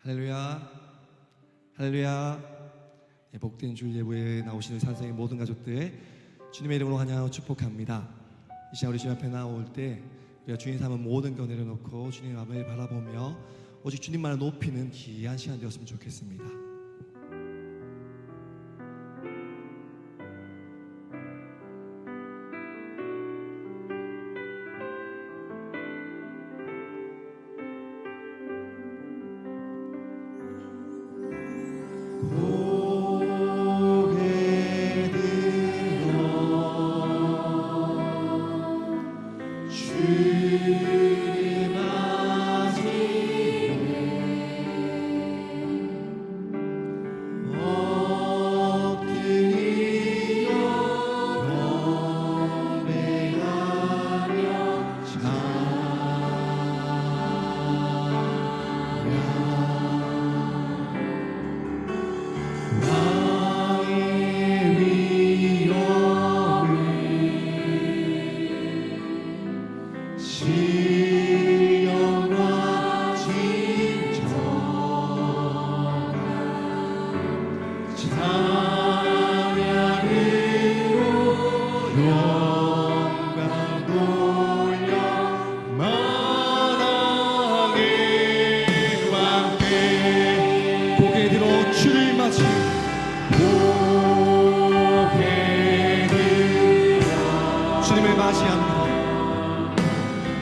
할렐루야, 할렐루야. 복된 주일 예배에 나오시는 산성의 모든 가족들 주님의 이름으로 환영하고 축복합니다. 이 시간 우리 주님 앞에 나올 때 우리가 주님 삼은 모든 것 내려놓고 주님 앞을 바라보며 오직 주님만을 높이는 귀한 시간 되었으면 좋겠습니다. 주님을 맞이합니다.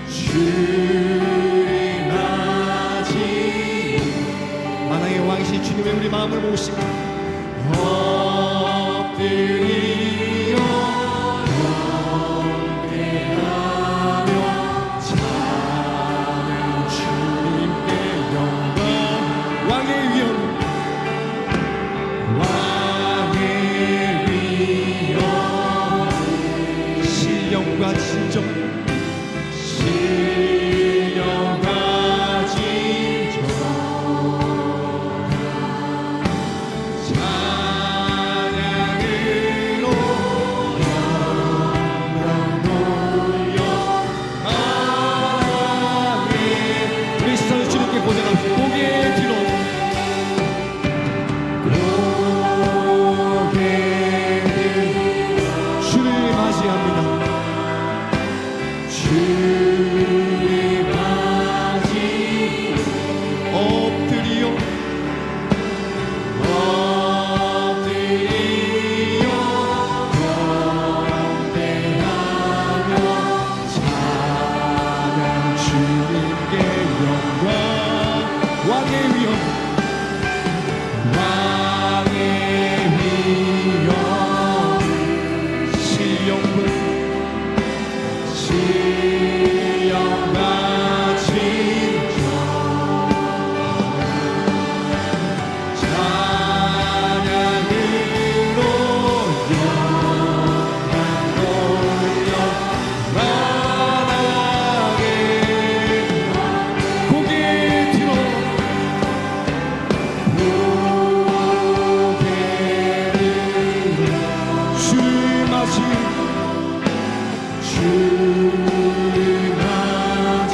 주님 맞이 만왕의 왕이신 주님의 우리 마음을 모시고 엎드리려 경배하며 찬양 주님께 영광 왕의 위엄 신령과 진정 신령과 진정 찬양으로 영광 돌려 아멘. 우리 시선을 주님께 고정합시다. 고개 뒤로 주를 맞이합니다. 주님 맞이 엎드리려 경배하며 찬양 주님께 영광 왕의 위엄 왕의 위엄 신령과 신령과 진정 찬양으로 영광 돌려 만하게 고개 들어 고개 들어 주를 맞이 주님 맞이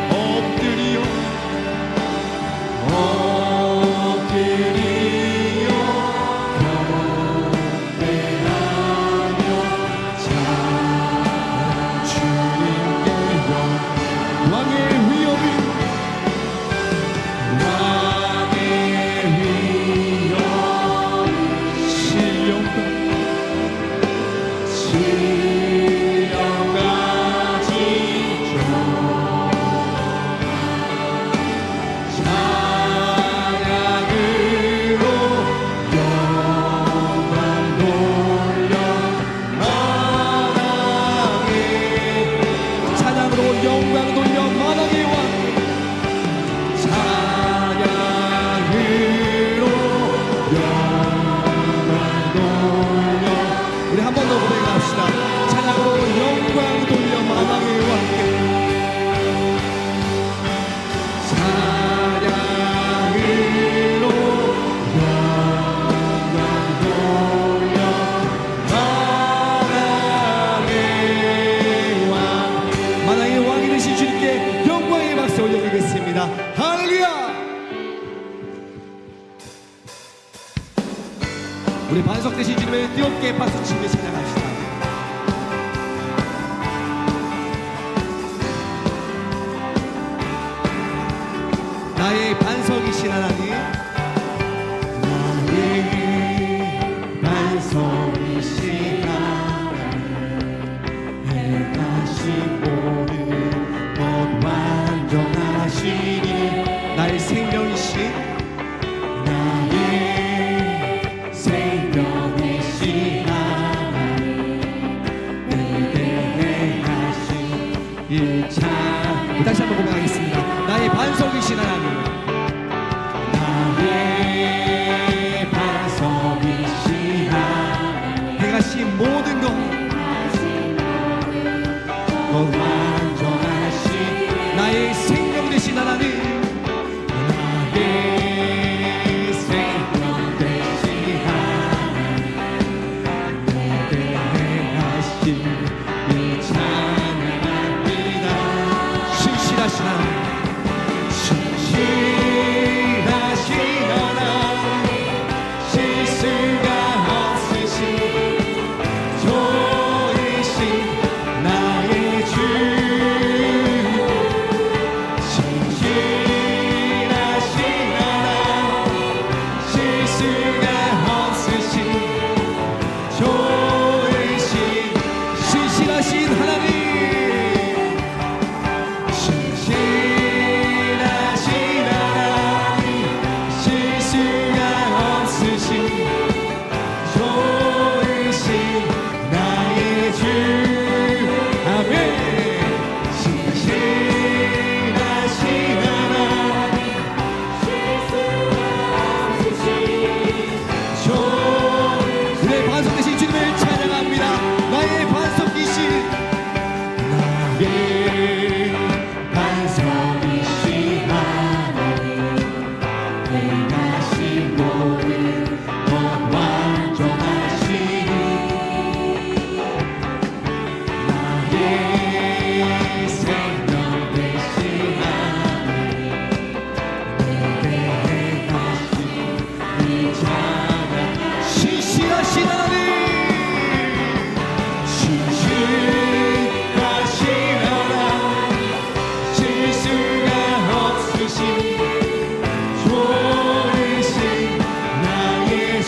엎드리려 경배하며 찬양 주님께 왕의 위엄이 왕의 위엄 신령과 신령과 진정 찬양으로 영광 돌려 만왕의 찬양으로 영광 돌려 만왕의 왕 찬양으로 영광 돌려 우리 한 번 더 고백합시다. 찬양으로 영광 돌려 만왕의 왕께 찬양으로 영광 돌려 만왕의 왕 만왕의 왕이 되신 주님께 영광의 박수 올려드리겠습니다. 할렐루야. 우리 반석 되신 주님을 뜨겁게 박수치며 찬양합시다. 나의 반석이신 하나님, 나의 반석이신 하나님, 행하신 모든 것 완전하시니 나의 생명이신 나의 생명이신 하나님, 내게 행하신 일참. 다시 한번 고백하겠습니다. 나의 반석이신 하나님, 나의 반석이신 하나님, 행하신 모든 것 완전하신 나의 생명 되신 하나님, 나의 생명 되신 하나님, 내게 행하신 일 찬양합니다. 신실하신 하나님, 신실하신 하나님, 실수가 없으신 좋으신 나의 주, 신실하신 하나님, 실수가 없으신 좋으신 신실하신 하나님, 신실하신 하나님, 실수가 없으신 좋으신 나의 주. 아멘. 신실하신 하나님, 실수가 없으신 좋으신 내 반석 되신 주님을 찬양합니다. 나의 반석이신 나의 반석이신 하나님, 행하신 모든 것 완전하시니 나의 생명 되신 하나님, 내게 행하신 이 찬양. 신실하신 하나님, 신실하신 하나님, 실수가 없으신 좋으신 나의 주,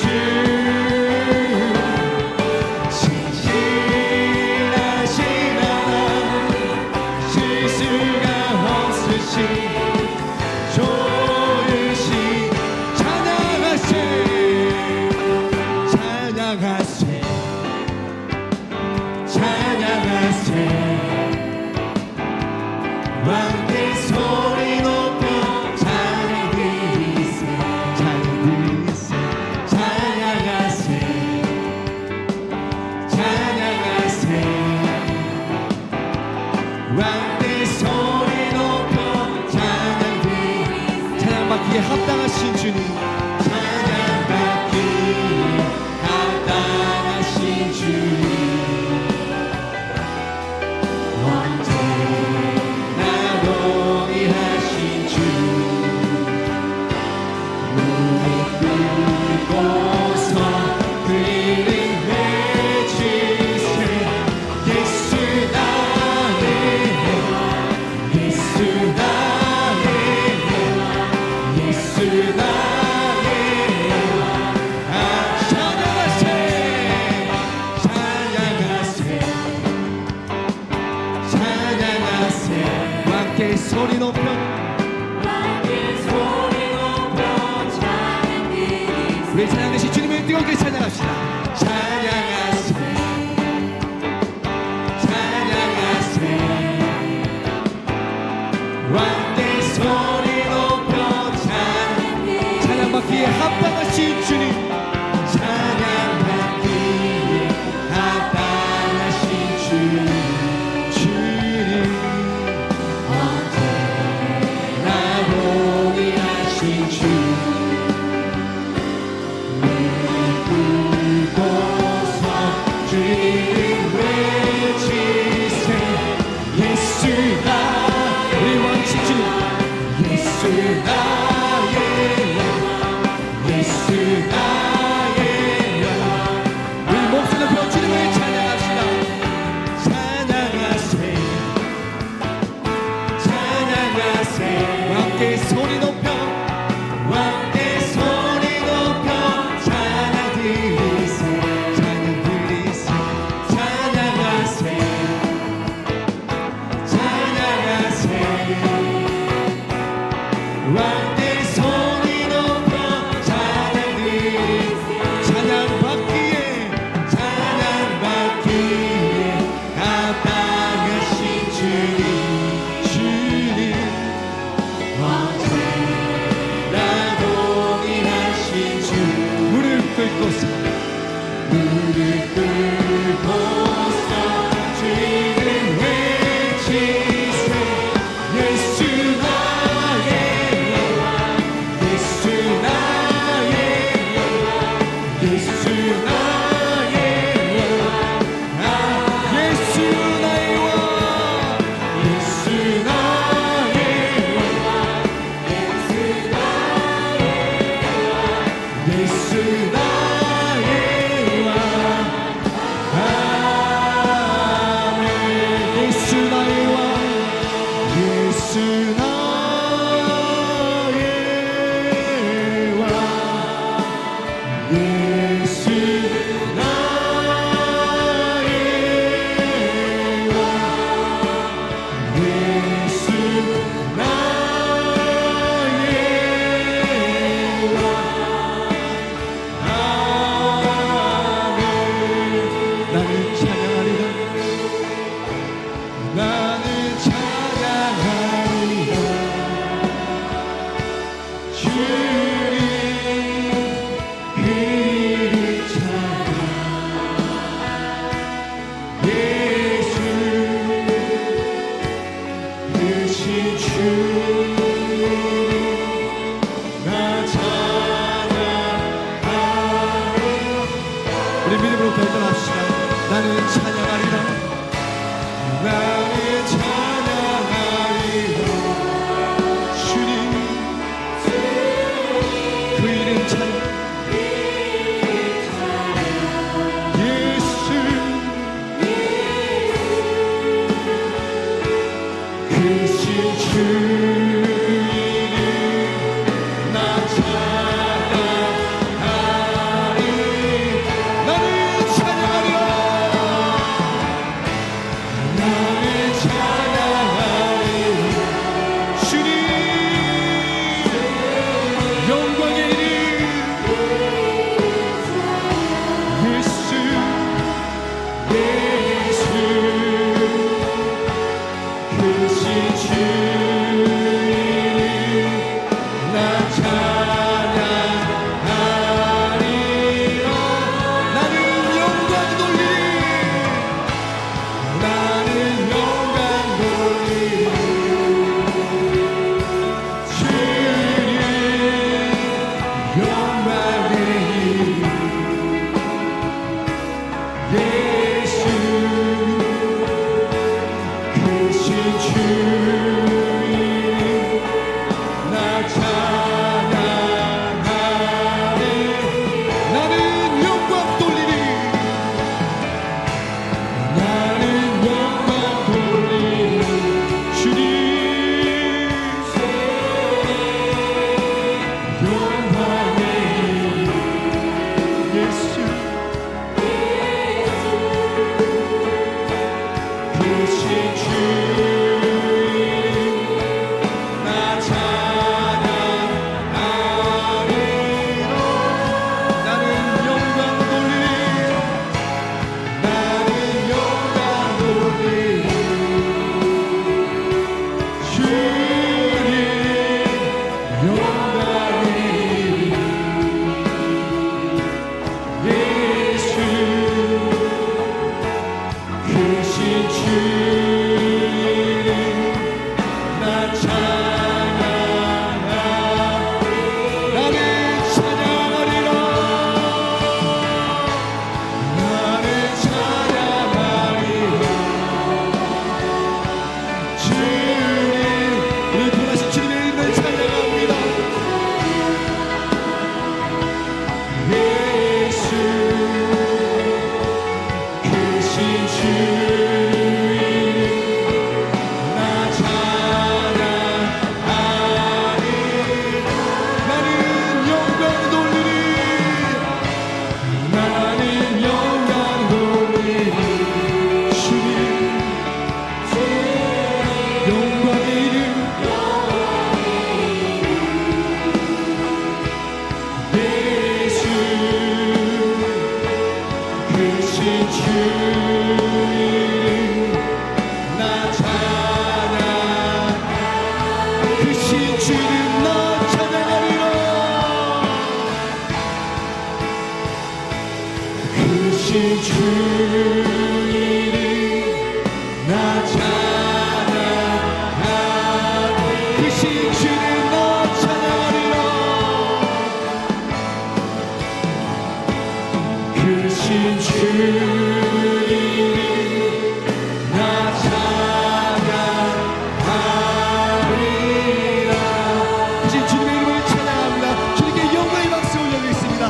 신실하신 하나님, 실수가 없으신 좋으신 찬양하세, 찬양하세, 찬양하세. 왕의 소리 높여 찬양 드리세, 찬양 드리세, 찬양하세, 찬양하세. 왕의 소리 높여 찬양 드리세, 찬양받기에 합당하신 주님, 찬양받기에 합당하신 주님, 언제나 동의하신 주, 무릎 꿇고서 그 이름 외치세. 예수 나의 해와, 예수 나의 해와, 예수 나의 해와. 찬양하세, 찬양하세, 찬양하세. 왕께 소리 높여 왕의 소리 높여 찬양 드리세. 우리 찬양 되신 주님을 뜨겁게 찬양합시다. 찬양하세, 찬양하세. 왕의 소리 높여 찬양받기에 합당하신 주님, 찬양받기에 합당하신 주님, 주님, 언제나 동의하신 주, 무릎 꿇고서 주 이름 외치세. 예수 우리 왕이신 주님, 예수 나의 왕, 예수 나의 왕. 예수 나의 왕 아멘 예수 나의 왕 예수 나의 왕 예수 나의 왕 예수 우리 믿음으로 결단합시다. 나는 찬양하리라. 나는 찬양하리라. 주님 그 이름 찬양. 예수 그 신 주 이름 나 찬양하리. 나는 찬양하리라. 나는 찬양하리라. 주님 영광의 이름 예수 예수 그 신 주 이름 나 찬양하리라. 나는 영광 돌리리. 나는 영광 돌리리. 주님 영광의 이름 예수 그 신 주 이름 나 찬양하리. 나는 영광 돌리리. 나는 영광 돌리리. 주님 영광의 이름 예수 그 신 주 나 찬양하리라. 나는 영광 돌리리. 나는 영광 돌리리. 주님 영광의 이름 예수 그 신 주 이름 나 찬양하리. 나는 찬양하리라. 나는 찬양하리라. 주님 우리 부활하신 주님의 이름을 찬양합니다. 예수 그 신 주 이름 나 찬양하리. 나는 영광 돌리리. 나는 영광 돌리리. 주님 영광의 이름 예수 그 신 주 이름 나 찬양. 그 신 주 이름 나 찬양하리라. 그 신 주 이름 나 찬양하리. 그 신 주 이름 나 찬양하리라. 그 신 주 이름 나 찬양하리라. 이제 주님의 이름을 찬양합니다. 주님께 영광의 박수 올려드리겠습니다.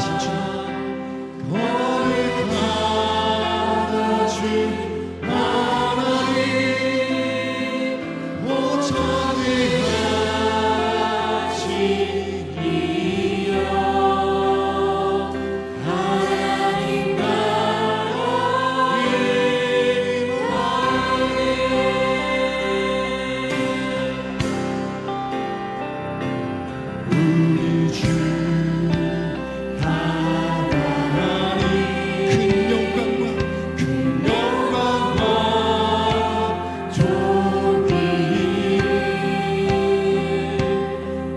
거룩하신 주님, 거룩하신 하나님, 오 전능하신 이여, 하나님 나라의 우리 주 하나님, 큰 영광과 존귀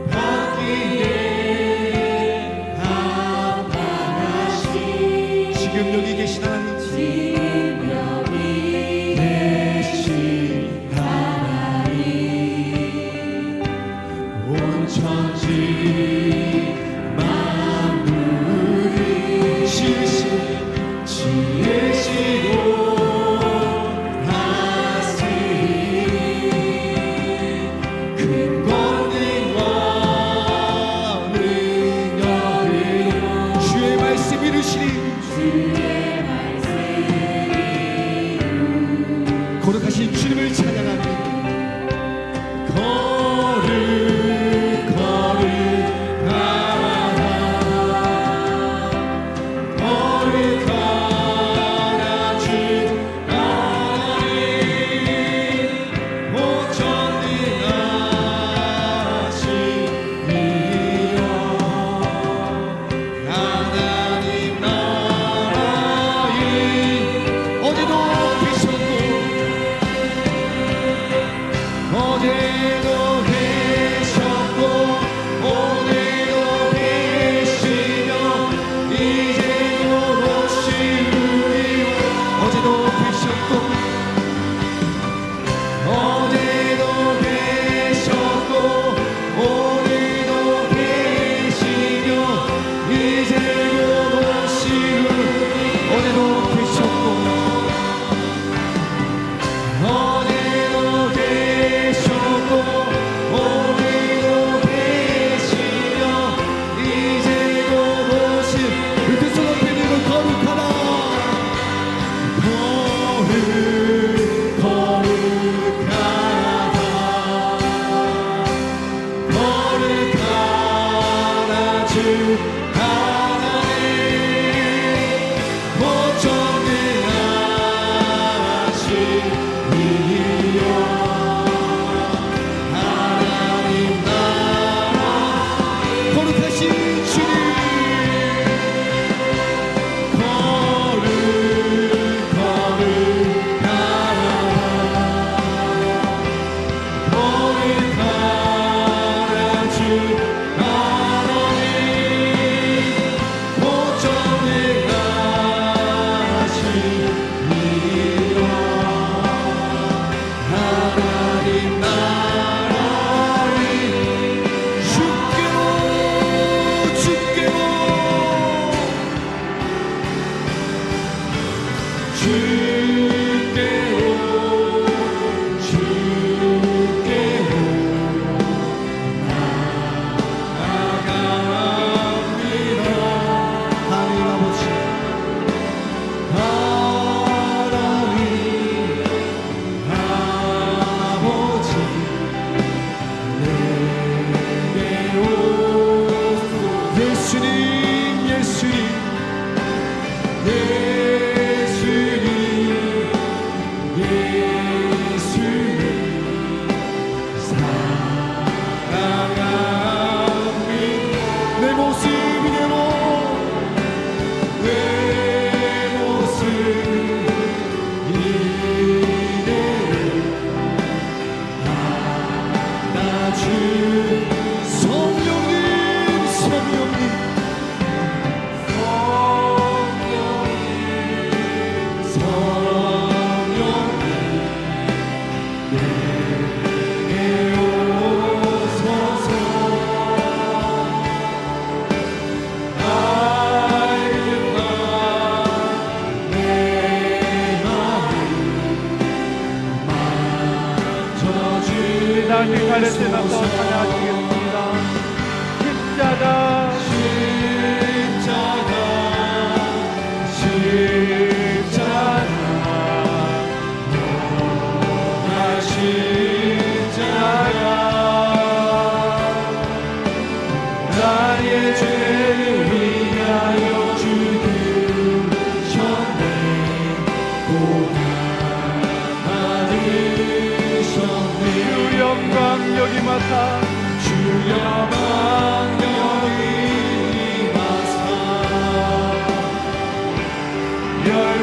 받기에 합당하신 지금 여기 계신 하나님, 계신 하나님, 온 천지 만물이 지으시고 다스리는 큰 권능과 능력으로 주의 말씀 이루시니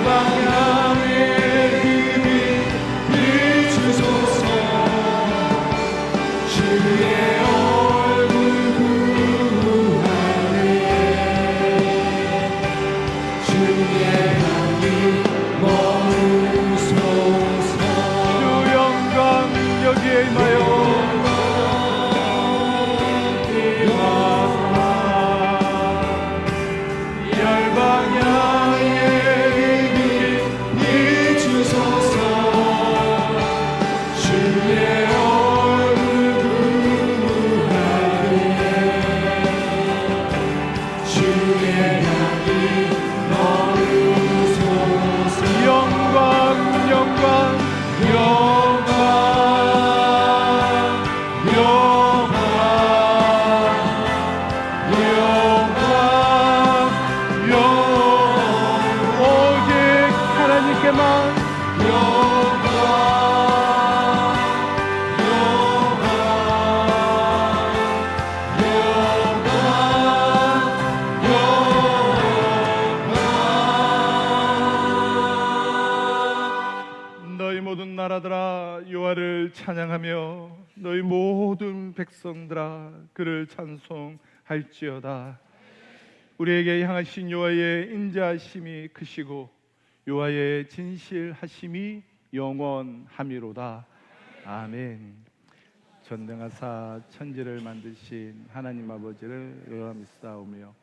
방향에 빛 비추소서. 주의 얼굴 구하네. 주의 향기 머무소서. 주 영광 여기에 임하여 열방향에 빛 비추소서. 주의 얼굴 구하네. 주의 향기 머무소서. 영광 영광 영광 영광 영광 오직 하나님께만 영광 영광 영광. 너희 모든 나라들아 여호와를 찬양하며 너희 모든 백성들아 그를 찬송할지어다. 우리에게 향하신 여호와의 인자하심이 크시고 여호와의 진실하심이 영원함이로다. 아멘. 전능하사 천지를 만드신 하나님 아버지를 여호와 믿사오며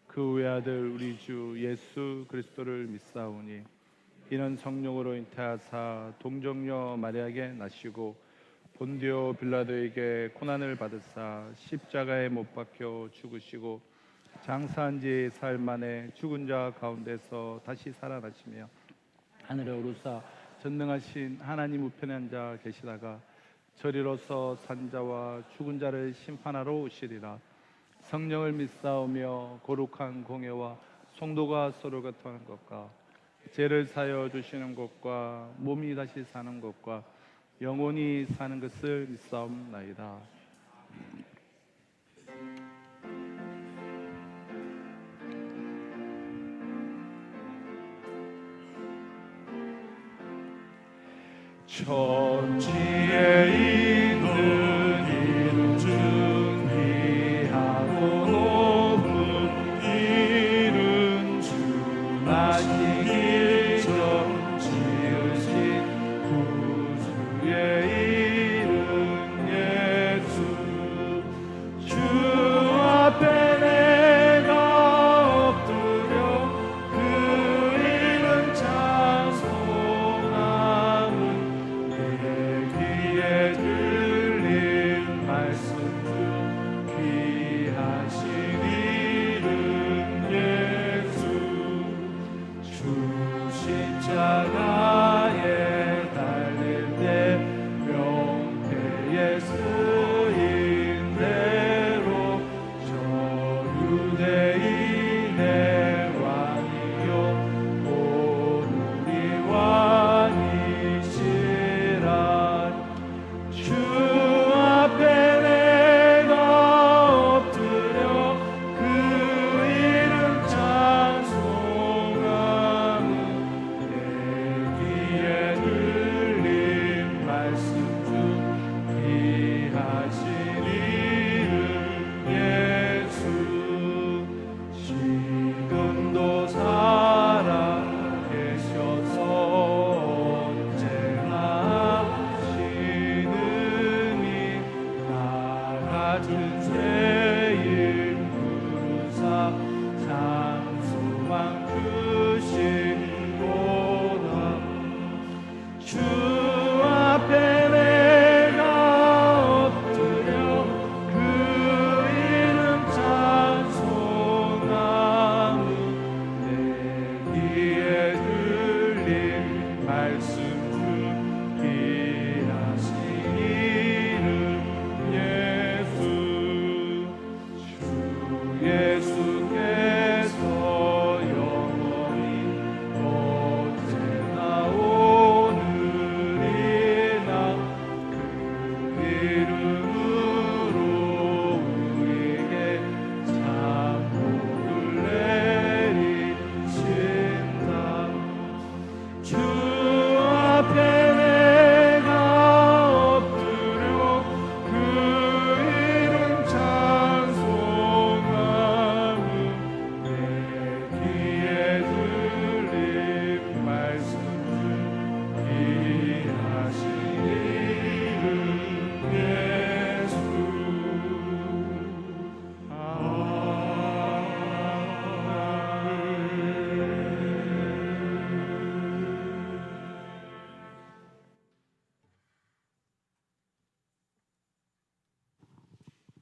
그 외아들 우리 주 예수 그리스도를 믿사오니 이는 성령으로 잉태하사 동정녀 마리아에게 나시고 본디오 빌라도에게 고난을 받으사 십자가에 못 박혀 죽으시고 장사한 지 사흘 만에 죽은 자 가운데서 다시 살아나시며 하늘에 오르사 전능하신 하나님 우편에 앉아 계시다가 저리로서 산자와 죽은 자를 심판하러 오시리라. 성령을 믿사오며 거룩한 공예와 성도가 서로 교통하는 것과 죄를 사여 주시는 것과 몸이 다시 사는 것과 영원히 사는 것을 믿사옵나이다. 천지에 있는 이름 중 귀하고 높은 이름 주 나신 일정 지으신 구주의 이름 예수. 주 앞에 내가 엎드려 그 이름 찬송함은 내 귀에 들리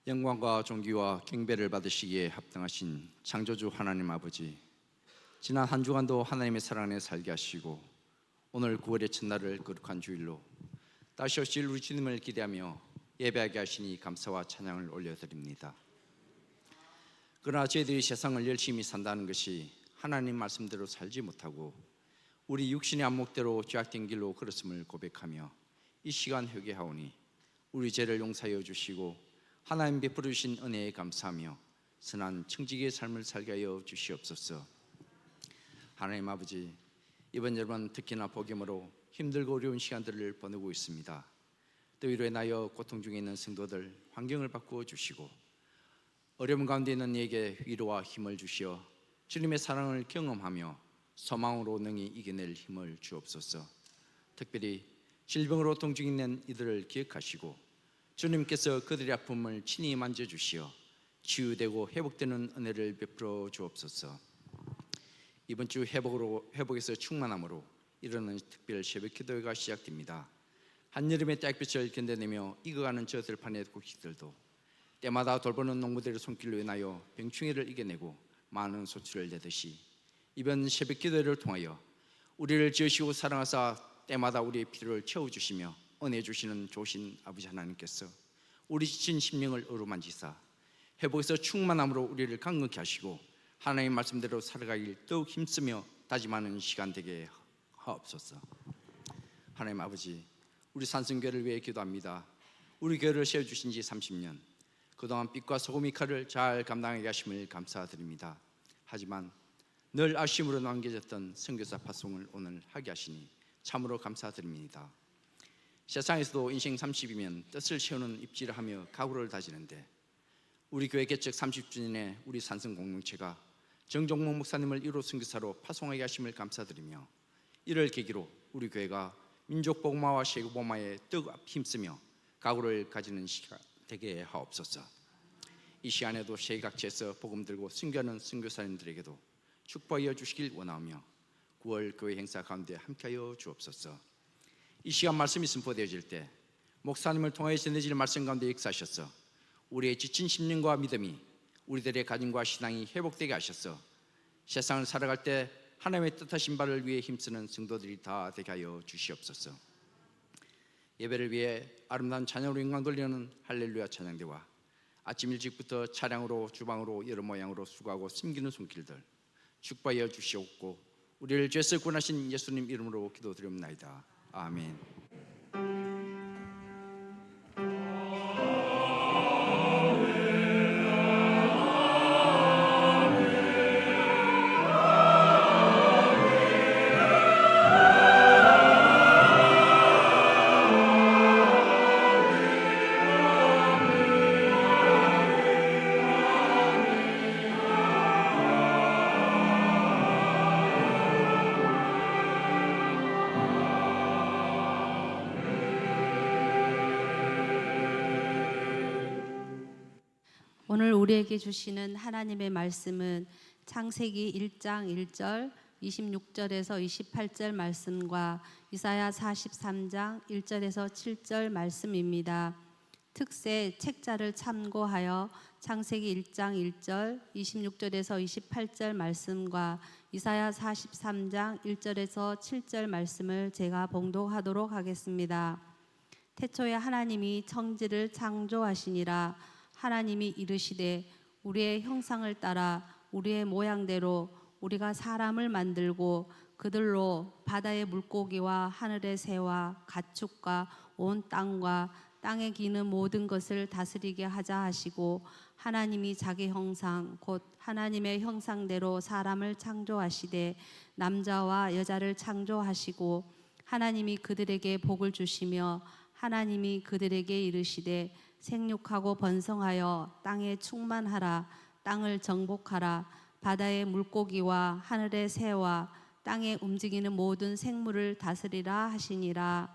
영광과 존귀와 경배를 받으시기에 합당하신 창조주 하나님 아버지, 지난 한 주간도 하나님의 사랑 안에 살게 하시고 오늘 9월의 첫날을 거룩한 주일로 다시 오실 우리 주님을 기대하며 예배하게 하시니 감사와 찬양을 올려드립니다. 그러나 저희들이 세상을 열심히 산다는 것이 하나님 말씀대로 살지 못하고 우리 육신의 안목대로 죄악된 길로 걸었음을 고백하며 이 시간 회개하오니 우리 죄를 용서하여 주시고 하나님 베풀어 주신 은혜에 감사하며 선한 청지기의 삶을 살게 하여 주시옵소서. 하나님 아버지, 이번 여름 특히나 복염으로 힘들고 어려운 시간들을 보내고 있습니다. 더위로 인하여 고통 중에 있는 성도들 환경을 바꾸어 주시고 어려움 가운데 있는 이에게 위로와 힘을 주시어 주님의 사랑을 경험하며 소망으로 능히 이겨낼 힘을 주옵소서. 특별히 질병으로 고통 중에 있는 이들을 기억하시고 주님께서 그들의 아픔을 친히 만져주시어 치유되고 회복되는 은혜를 베풀어 주옵소서. 이번 주 회복에서 충만함으로 이르는 특별 새벽 기도회가 시작됩니다. 한여름의 따뜻빛을 견뎌내며 익어가는 저 들판의 곡식들도 때마다 돌보는 농부들의 손길로 인하여 병충해를 이겨내고 많은 소출을 내듯이 이번 새벽 기도회를 통하여 우리를 지으시고 사랑하사 때마다 우리의 필요를 채워주시며 은혜 주시는 좋으신 아버지 하나님께서 우리 지친 심령을 어루만지사 회복에서 충만함으로 우리를 강건케 하시고 하나님 말씀대로 살아가길 더욱 힘쓰며 다짐하는 시간 되게 하옵소서. 하나님 아버지, 우리 산성교회를 위해 기도합니다. 우리 교회를 세워주신 지 30년, 그동안 빛과 소금의 칼을 잘 감당하게 하심을 감사드립니다. 하지만 늘 아쉬움으로 남겨졌던 선교사 파송을 오늘 하게 하시니 참으로 감사드립니다. 세상에서도 인생 30이면 뜻을 채우는 입지를 하며 각오를 다지는데 우리 교회 개척 30주년에 우리 산성 공동체가 정종목 목사님을 1호 선교사로 파송하게 하심을 감사드리며 이를 계기로 우리 교회가 민족 복음화와 세계 복음화에 더욱 힘쓰며 각오를 가지는 시간 되게 하옵소서. 이 시간에도 세계 각지에서 복음 들고 선교하는 선교사님들에게도 축복하여 주시길 원하며 9월 교회 행사 가운데 함께하여 주옵소서. 이 시간 말씀이 선포되어질 때 목사님을 통하여 전해질 말씀 가운데 역사하셔서 우리의 지친 심령과 믿음이 우리들의 가정과 신앙이 회복되게 하셔서 세상을 살아갈 때 하나님의 뜻하신 바를 위해 힘쓰는 성도들이 다 되게 하여 주시옵소서. 예배를 위해 아름다운 찬양으로 영광 돌리는 할렐루야 찬양대와 아침 일찍부터 차량으로 주방으로 여러 모양으로 수고하고 숨기는 손길들 축복하여 주시옵고 우리를 죄에서 구원하신 예수님 이름으로 기도드립니다. 아멘. 오늘 우리에게 주시는 하나님의 말씀은 창세기 1장 1절 26절에서 28절 말씀과 이사야 43장 1절에서 7절 말씀입니다. 특세 책자를 참고하여 창세기 1장 1절 26절에서 28절 말씀과 이사야 43장 1절에서 7절 말씀을 제가 봉독하도록 하겠습니다. 태초에 하나님이 천지를 창조하시니라. 하나님이 이르시되 우리의 형상을 따라 우리의 모양대로 우리가 사람을 만들고 그들로 바다의 물고기와 하늘의 새와 가축과 온 땅과 땅에 기는 모든 것을 다스리게 하자 하시고 하나님이 자기 형상 곧 하나님의 형상대로 사람을 창조하시되 남자와 여자를 창조하시고 하나님이 그들에게 복을 주시며 하나님이 그들에게 이르시되 생육하고 번성하여 땅에 충만하라. 땅을 정복하라. 바다의 물고기와 하늘의 새와 땅에 움직이는 모든 생물을 다스리라 하시니라.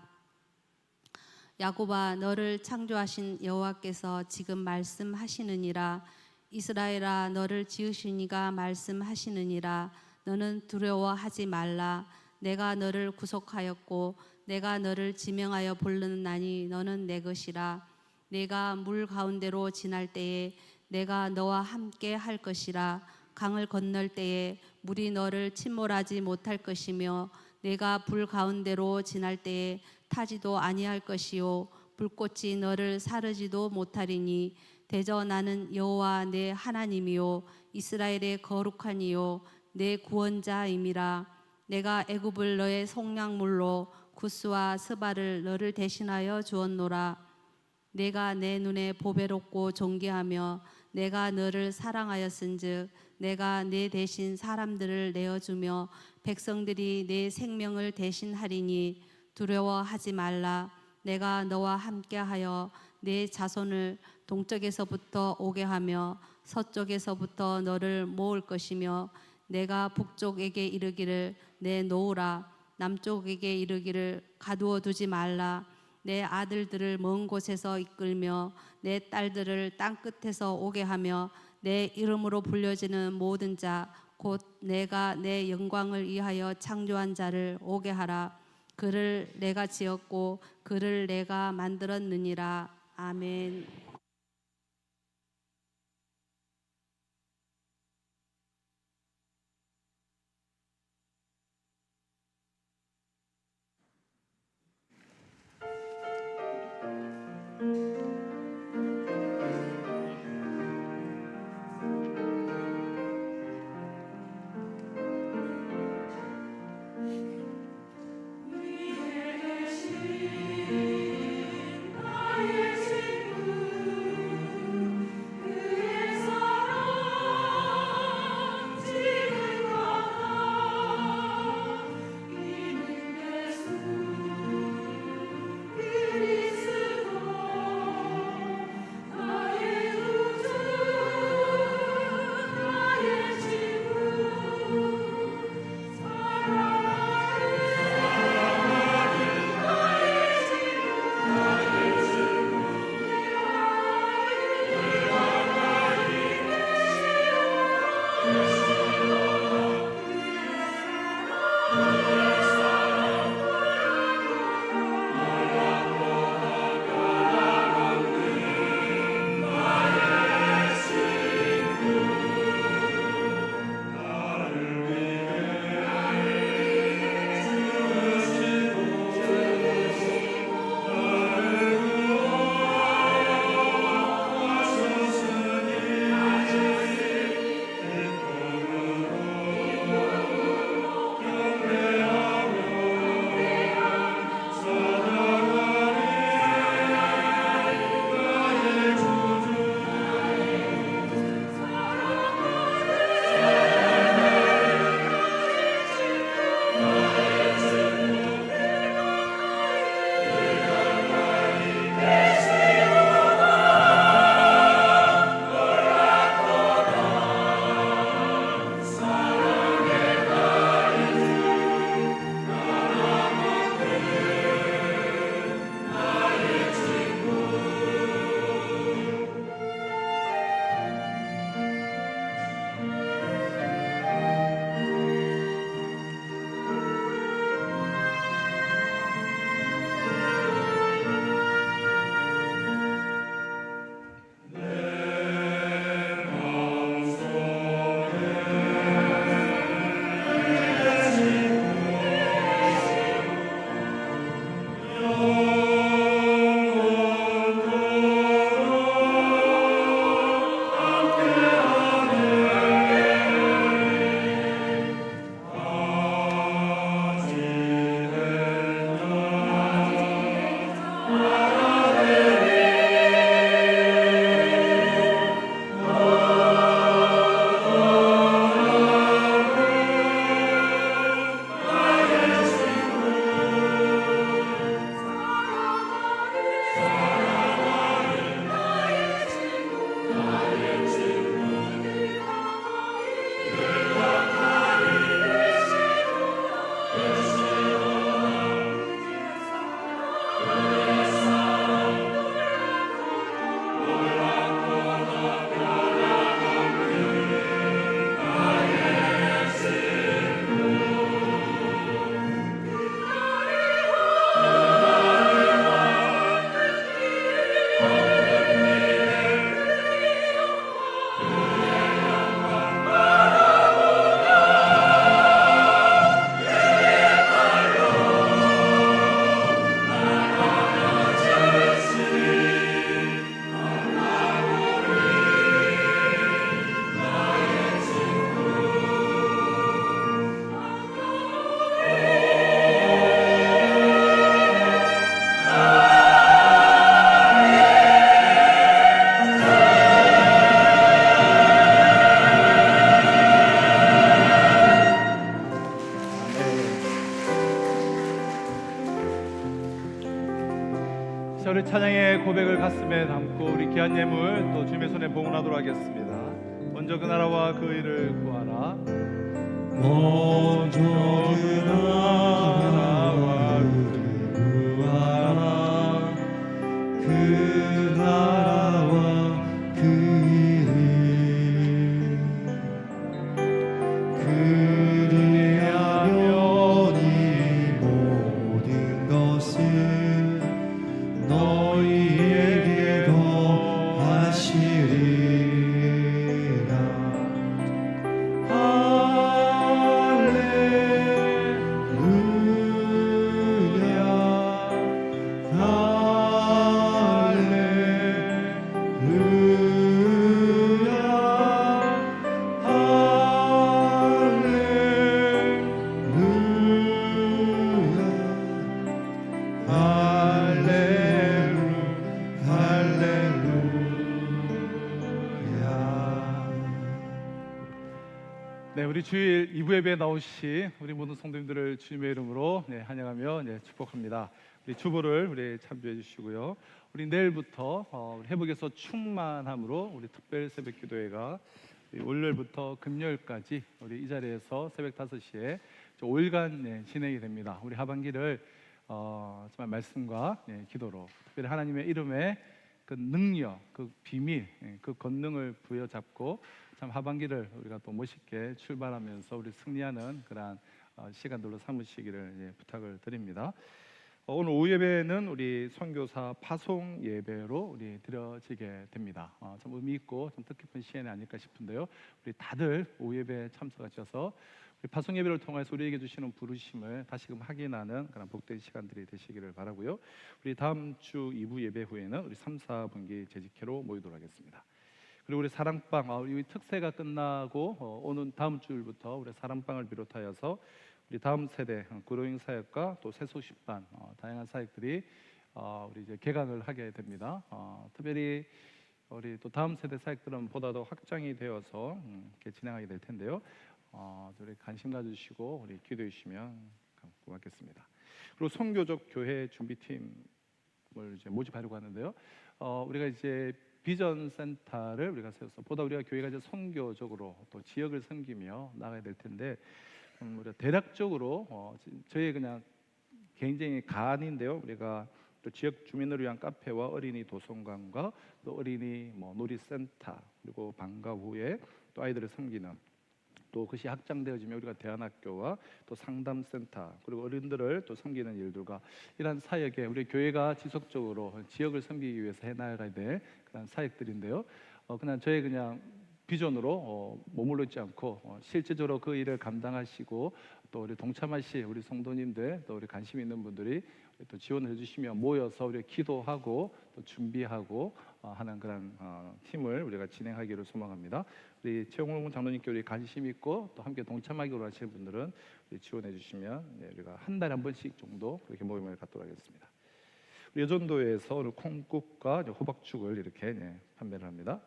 야곱아, 너를 창조하신 여호와께서 지금 말씀하시느니라. 이스라엘아, 너를 지으신 이가 말씀하시느니라. 너는 두려워하지 말라. 내가 너를 구속하였고 내가 너를 지명하여 부르나니 너는 내 것이라. 내가 물 가운데로 지날 때에 내가 너와 함께 할 것이라. 강을 건널 때에 물이 너를 침몰하지 못할 것이며 내가 불 가운데로 지날 때에 타지도 아니할 것이요 불꽃이 너를 사르지도 못하리니 대저 나는 여호와 내 하나님이요 이스라엘의 거룩한 이요 내 구원자임이라. 내가 애굽을 너의 속량물로 구스와 스바를 너를 대신하여 주었노라. 내가 내 눈에 보배롭고 존귀하며 내가 너를 사랑하였은즉 내가 내 대신 사람들을 내어주며 백성들이 내 생명을 대신하리니 두려워하지 말라. 내가 너와 함께하여 내 자손을 동쪽에서부터 오게 하며 서쪽에서부터 너를 모을 것이며 내가 북쪽에게 이르기를 내놓으라. 남쪽에게 이르기를 가두어 두지 말라. 내 아들들을 먼 곳에서 이끌며 내 딸들을 땅 끝에서 오게 하며 내 이름으로 불려지는 모든 자 곧 내가 내 영광을 위하여 창조한 자를 오게 하라. 그를 내가 지었고 그를 내가 만들었느니라. 아멘. 나의 친구 우리 찬양의 고백을 가슴에 담고 우리 귀한 예물 또 주님의 손에 봉헌하도록 하겠습니다. 먼저 그 나라와 그 의를 구하라. 먼저 그 나라와 의를 구하라. 그 나라와 그 의를 그리하면 이 모든 것을 너희에게 더하시리라. 네, 우리 주일 2부 예배에 나오신 우리 모든 성도님들을 주님의 이름으로 환영하며 축복합니다. 우리 주보를 우리 참조해 주시고요. 우리 내일부터 회복에서 충만함으로 우리 특별 새벽 기도회가 월요일부터 금요일까지 우리 이 자리에서 새벽 5시에 5일간 진행이 됩니다. 우리 하반기를 정말 말씀과 기도로 특별히 하나님의 이름의 그 능력, 그 비밀, 그 권능을 부여잡고 참 하반기를 우리가 또 멋있게 출발하면서 우리 승리하는 그러한 시간들로 삼으시기를 부탁을 드립니다. 오늘 오후 예배는 우리 선교사 파송 예배로 우리 드려지게 됩니다. 참 의미 있고 좀 뜻깊은 시간이 아닐까 싶은데요. 우리 다들 오후 예배에 참석하셔서 우리 파송 예배를 통해서 우리에게 주시는 부르심을 다시금 확인하는 그런 복된 시간들이 되시기를 바라고요. 우리 다음 주 2부 예배 후에는 우리 3, 4분기 재직회로 모이도록 하겠습니다. 그리고 우리 사랑방 이 특세가 끝나고 오는 다음 주일부터 우리 사랑방을 비롯하여서 우리 다음 세대 그로잉 사역과 또 세소식반 다양한 사역들이 우리 이제 개강을 하게 됩니다. 특별히 우리 또 다음 세대 사역들은 보다 더 확장이 되어서 이렇게 진행하게 될 텐데요. 우리 관심 가주시고 우리 기도해 주시면 고맙겠습니다. 그리고 선교적 교회 준비팀을 이제 모집하려고 하는데요. 우리가 이제 비전 센터를 우리가 세워서 보다 우리가 교회가 이제 선교적으로 또 지역을 섬기며 나가야 될 텐데 우리가 대략적으로 저희 그냥 개인적인 가안인데요. 우리가 또 지역 주민을 위한 카페와 어린이 도서관과 또 어린이 놀이센터 그리고 방과 후에 또 아이들을 섬기는 또 그것이 확장되어지면 우리가 대안학교와 또 상담센터 그리고 어른들을 또 섬기는 일들과 이러한 사역에 우리 교회가 지속적으로 지역을 섬기기 위해서 해나가야 될 그런 사역들인데요. 그냥 저희 그냥 비전으로 머물러 있지 않고 실제적으로 그 일을 감당하시고 또 우리 동참하실 우리 성도님들 또 우리 관심 있는 분들이 또 지원을 해주시며 모여서 우리 기도하고 또 준비하고 하는 그런 팀을 우리가 진행하기를 소망합니다. 우리 최홍훈 장로님께 우리 관심 있고 또 함께 동참하기로 하시는 분들은 우리 지원해 주시면 우리가 한 달에 한 번씩 정도 그렇게 모임을 갖도록 하겠습니다. 우리 여전도에서 오늘 콩국과 호박죽을 이렇게 판매를 합니다.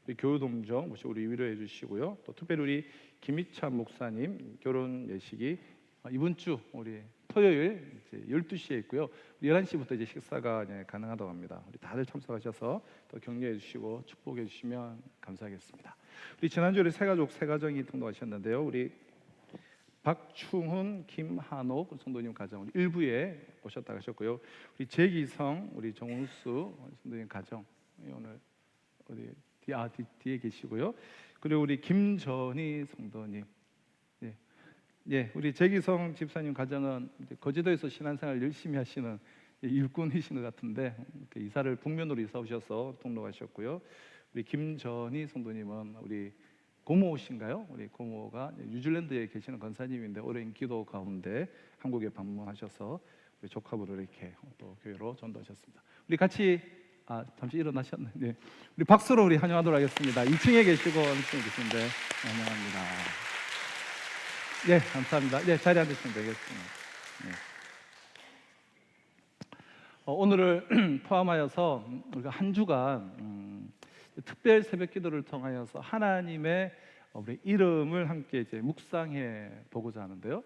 우리 교우동정 우리 위로해 주시고요. 또 특별히 우리 김희찬 목사님 결혼 예식이 이번 주 우리 토요일 이제 12시에 있고요. 11시부터 이제 식사가 가능하다고 합니다. 우리 다들 참석하셔서 또 격려해 주시고 축복해 주시면 감사하겠습니다. 우리 지난주에 우리 세 가정이 통도하셨는데요. 우리 박충훈, 김한옥 성도님 가정 일부에 오셨다 가셨고요. 우리 재기성, 우리 정운수 성도님 가정 오늘 우리 뒤에 계시고요. 그리고 우리 김전희 성도님, 우리 재기성 집사님 가정은 거제도에서 신앙생활 열심히 하시는 일꾼이신 것 같은데 이사를 북면으로 이사 오셔서 통로가셨고요. 우리 김전희 성도님은 우리 고모신가요? 우리 고모가 뉴질랜드에 계시는 권사님인데 오랜 기도 가운데 한국에 방문하셔서 우리 조카분을 이렇게 또 교회로 전도하셨습니다. 우리 같이 잠시 일어나셨네. 우리 박수로 우리 환영하도록 하겠습니다. 2층에 계시고 1층에 계신데 환영합니다. 감사합니다. 자리에 앉으시면 되겠습니다. 오늘을 포함하여서 우리가 한 주간 특별 새벽 기도를 통하여서 하나님의 우리 이름을 함께 이제 묵상해 보고자 하는데요.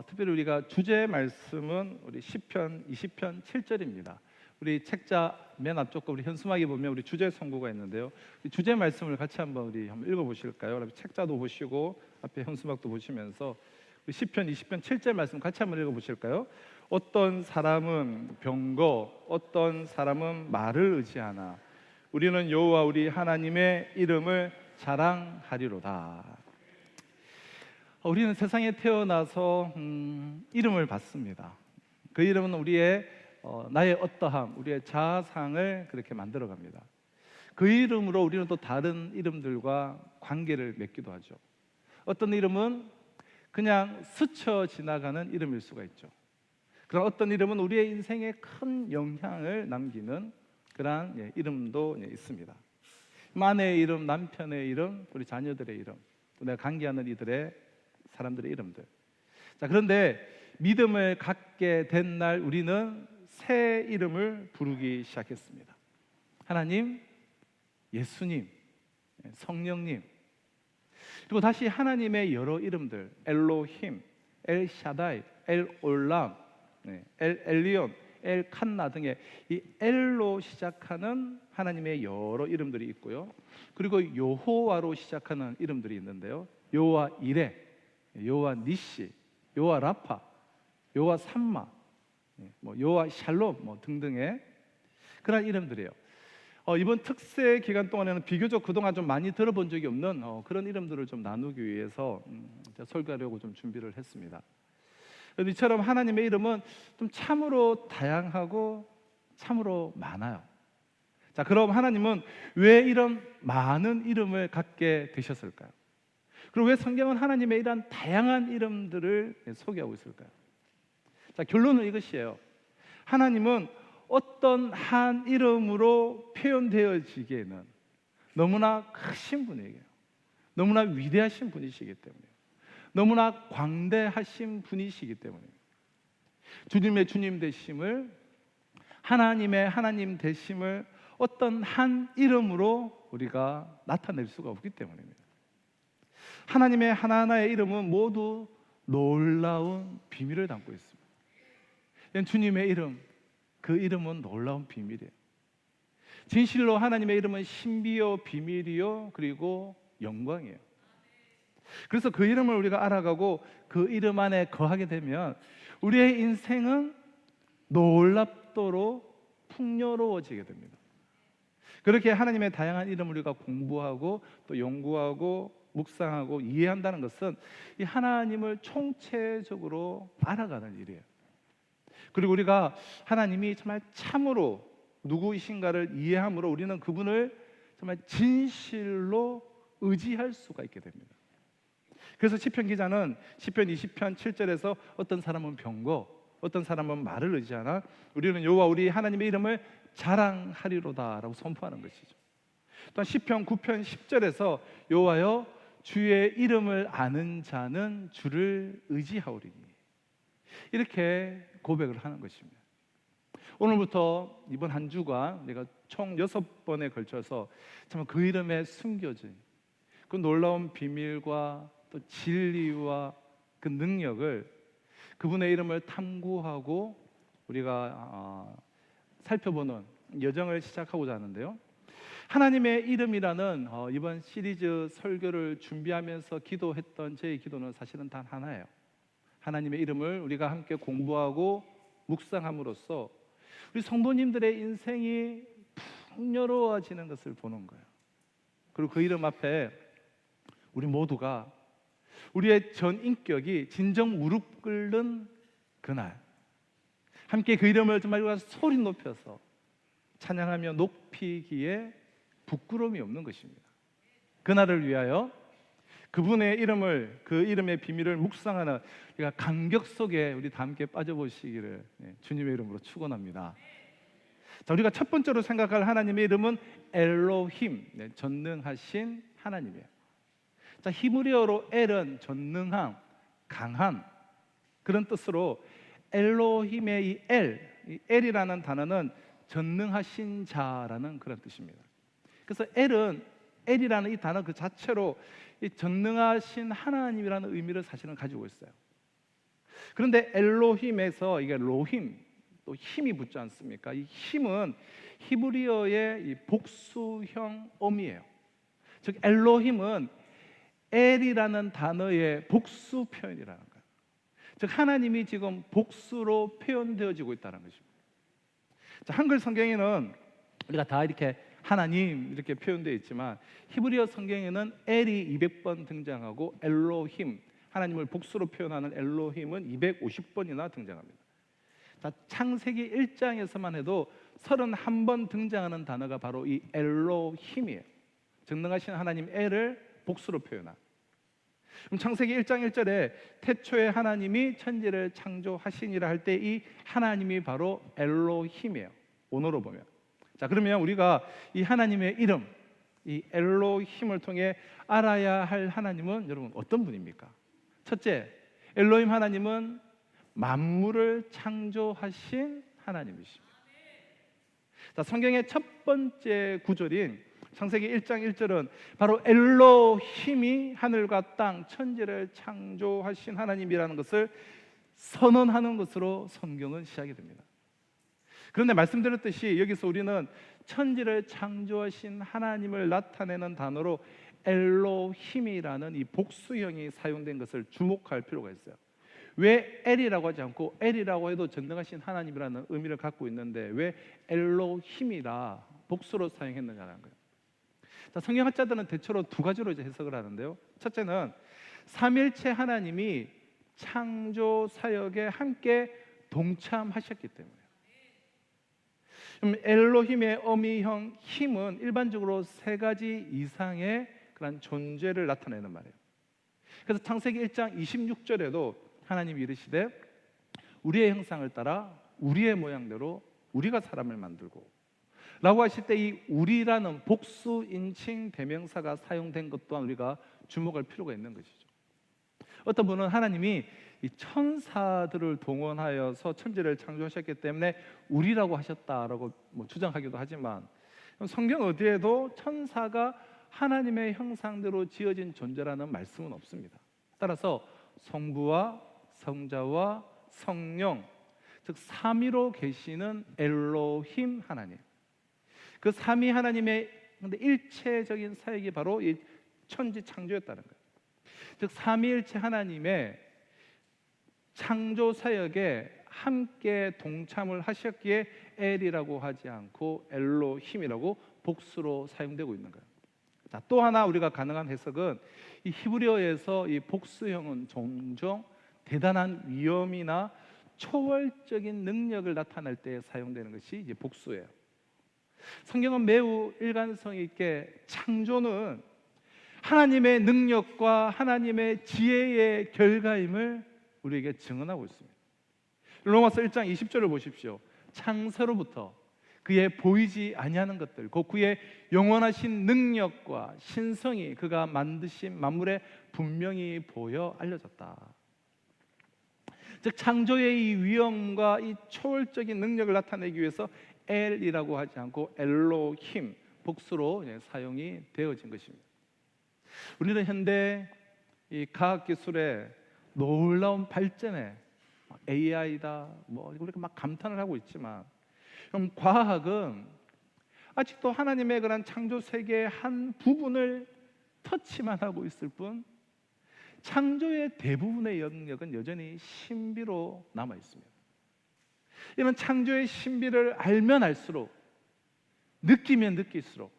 특별히 우리가 주제 말씀은 우리 시편 20편 7절입니다. 우리 책자 맨 앞쪽 거 우리 현수막에 보면 우리 주제 선고가 있는데요. 이 주제 말씀을 같이 한번 읽어 보실까요? 그럼 책자도 보시고 앞에 현수막도 보시면서 우리 시편 20편 7절 말씀 같이 한번 읽어 보실까요? 어떤 사람은 병거, 어떤 사람은 말을 의지하나 우리는 여호와 우리 하나님의 이름을 자랑하리로다. 우리는 세상에 태어나서 이름을 받습니다. 그 이름은 우리의 나의 어떠함, 우리의 자아상을 그렇게 만들어갑니다. 그 이름으로 우리는 또 다른 이름들과 관계를 맺기도 하죠. 어떤 이름은 그냥 스쳐 지나가는 이름일 수가 있죠. 그런 어떤 이름은 우리의 인생에 큰 영향을 남기는 그러한 이름도 있습니다. 아내의 이름, 남편의 이름, 우리 자녀들의 이름, 또 내가 관계하는 이들의 사람들의 이름들. 자, 그런데 믿음을 갖게 된 날 우리는 새 이름을 부르기 시작했습니다. 하나님, 예수님, 성령님, 그리고 다시 하나님의 여러 이름들, 엘로힘, 엘샤다이, 엘올람, 엘리온, 엘칸나 등의 이 엘로 시작하는 하나님의 여러 이름들이 있고요. 그리고 여호와로 시작하는 이름들이 있는데요. 여호와 이레, 여호와 니시, 여호와 라파, 여호와 삼마, 여호와 샬롬 등등의 그런 이름들이에요. 이번 특세 기간 동안에는 비교적 그동안 좀 많이 들어본 적이 없는 그런 이름들을 좀 나누기 위해서 설교하려고 좀 준비를 했습니다. 이처럼 하나님의 이름은 좀 참으로 다양하고 참으로 많아요. 자, 그럼 하나님은 왜 이런 많은 이름을 갖게 되셨을까요? 그리고 왜 성경은 하나님의 이런 다양한 이름들을 소개하고 있을까요? 자, 결론은 이것이에요. 하나님은 어떤 한 이름으로 표현되어지기에는 너무나 크신 분이에요. 너무나 위대하신 분이시기 때문에, 너무나 광대하신 분이시기 때문에 주님의 주님 되심을, 하나님의 하나님 되심을 어떤 한 이름으로 우리가 나타낼 수가 없기 때문입니다. 하나님의 하나하나의 이름은 모두 놀라운 비밀을 담고 있습니다. 주님의 이름, 그 이름은 놀라운 비밀이에요. 진실로 하나님의 이름은 신비요 비밀이요 그리고 영광이에요. 그래서 그 이름을 우리가 알아가고 그 이름 안에 거하게 되면 우리의 인생은 놀랍도록 풍요로워지게 됩니다. 그렇게 하나님의 다양한 이름을 우리가 공부하고 또 연구하고 묵상하고 이해한다는 것은 이 하나님을 총체적으로 알아가는 일이에요. 그리고 우리가 하나님이 정말 참으로 누구이신가를 이해함으로 우리는 그분을 정말 진실로 의지할 수가 있게 됩니다. 그래서 시편 기자는 시편 20편 7절에서 어떤 사람은 병거, 어떤 사람은 말을 의지하나 우리는 여호와 우리 하나님의 이름을 자랑하리로다라고 선포하는 것이죠. 또한 시편 9편 10절에서 여호와여 주의 이름을 아는 자는 주를 의지하오리니, 이렇게 고백을 하는 것입니다. 오늘부터 이번 한 주간 내가 총 6번에 걸쳐서 참 그 이름에 숨겨진 그 놀라운 비밀과 또 진리와 그 능력을, 그분의 이름을 탐구하고 우리가 살펴보는 여정을 시작하고자 하는데요. 하나님의 이름이라는 이번 시리즈 설교를 준비하면서 기도했던 제 기도는 사실은 단 하나예요. 하나님의 이름을 우리가 함께 공부하고 묵상함으로써 우리 성도님들의 인생이 풍요로워지는 것을 보는 거예요. 그리고 그 이름 앞에 우리 모두가 우리의 전 인격이 진정 무릎 꿇는 그날, 함께 그 이름을 정말 우리가 소리 높여서 찬양하며 높이기에 부끄러움이 없는 것입니다. 그날을 위하여 그분의 이름을, 그 이름의 비밀을 묵상하는 우리가 감격 속에 우리 다 함께 빠져보시기를 주님의 이름으로 축원합니다. 자, 우리가 첫 번째로 생각할 하나님의 이름은 엘로힘, 전능하신 하나님이에요. 자, 히브리어로 엘은 전능함, 강함, 그런 뜻으로 엘로힘의 이 엘이라는 단어는 전능하신 자라는 그런 뜻입니다. 그래서 엘이라는 이 단어 그 자체로 이 전능하신 하나님이라는 의미를 사실은 가지고 있어요. 그런데 엘로힘에서 이게 로힘, 또 힘이 붙지 않습니까? 이 힘은 히브리어의 이 복수형 어미예요. 즉 엘로힘은 엘이라는 단어의 복수 표현이라는 거예요. 즉 하나님이 지금 복수로 표현되어지고 있다는 것입니다. 자, 한글 성경에는 우리가 다 이렇게 하나님 이렇게 표현되어 있지만 히브리어 성경에는 엘이 200번 등장하고 엘로힘, 하나님을 복수로 표현하는 엘로힘은 250번이나 등장합니다. 자, 창세기 1장에서만 해도 31번 등장하는 단어가 바로 이 엘로힘이에요. 전능하신 하나님 엘을 복수로 표현한. 그럼 창세기 1장 1절에 태초에 하나님이 천지를 창조하시니라 할 때 이 하나님이 바로 엘로힘이에요. 원어로 보면. 자, 그러면 우리가 이 하나님의 이름, 이 엘로힘을 통해 알아야 할 하나님은 여러분 어떤 분입니까? 첫째, 엘로힘 하나님은 만물을 창조하신 하나님이십니다. 자, 성경의 첫 번째 구절인 창세기 1장 1절은 바로 엘로힘이 하늘과 땅, 천지를 창조하신 하나님이라는 것을 선언하는 것으로 성경은 시작이 됩니다. 그런데 말씀드렸듯이 여기서 우리는 천지를 창조하신 하나님을 나타내는 단어로 엘로힘이라는 이 복수형이 사용된 것을 주목할 필요가 있어요. 왜 엘이라고 하지 않고 엘이라고 해도 전능하신 하나님이라는 의미를 갖고 있는데 왜 엘로힘이라 복수로 사용했느냐는 거예요. 자, 성경학자들은 대체로 두 가지로 이제 해석을 하는데요. 첫째는 삼일체 하나님이 창조 사역에 함께 동참하셨기 때문에. 엘로힘의 어미형 힘은 일반적으로 세 가지 이상의 그런 존재를 나타내는 말이에요. 그래서 창세기 1장 26절에도 하나님이 이르시되 우리의 형상을 따라 우리의 모양대로 우리가 사람을 만들고 라고 하실 때 이 우리라는 복수 인칭 대명사가 사용된 것 또한 우리가 주목할 필요가 있는 것이죠. 어떤 분은 하나님이 이 천사들을 동원하여서 천지를 창조하셨기 때문에 우리라고 하셨다라고 주장하기도 하지만 성경 어디에도 천사가 하나님의 형상대로 지어진 존재라는 말씀은 없습니다. 따라서 성부와 성자와 성령, 즉 삼위로 계시는 엘로힘 하나님, 그 삼위 하나님의 근데 일체적인 사역이 바로 이 천지 창조였다는 거예요. 즉 삼위일체 하나님의 창조 사역에 함께 동참을 하셨기에 엘이라고 하지 않고 엘로힘이라고 복수로 사용되고 있는 거예요. 자, 또 하나 우리가 가능한 해석은 이 히브리어에서 이 복수형은 종종 대단한 위엄이나 초월적인 능력을 나타낼 때 사용되는 것이 이제 복수예요. 성경은 매우 일관성 있게 창조는 하나님의 능력과 하나님의 지혜의 결과임을 우리에게 증언하고 있습니다. 로마서 1장 20절을 보십시오. 창세로부터 그의 보이지 아니하는 것들, 곧 그의 영원하신 능력과 신성이 그가 만드신 만물에 분명히 보여 알려졌다. 즉 창조의 이 위엄과 이 초월적인 능력을 나타내기 위해서 엘이라고 하지 않고 엘로힘, 복수로 사용이 되어진 것입니다. 우리는 현대 이 과학기술의 놀라운 발전에 AI다 우리가 막 감탄을 하고 있지만 그럼 과학은 아직도 하나님의 그런 창조 세계의 한 부분을 터치만 하고 있을 뿐 창조의 대부분의 영역은 여전히 신비로 남아 있습니다. 이런 창조의 신비를 알면 알수록, 느끼면 느낄수록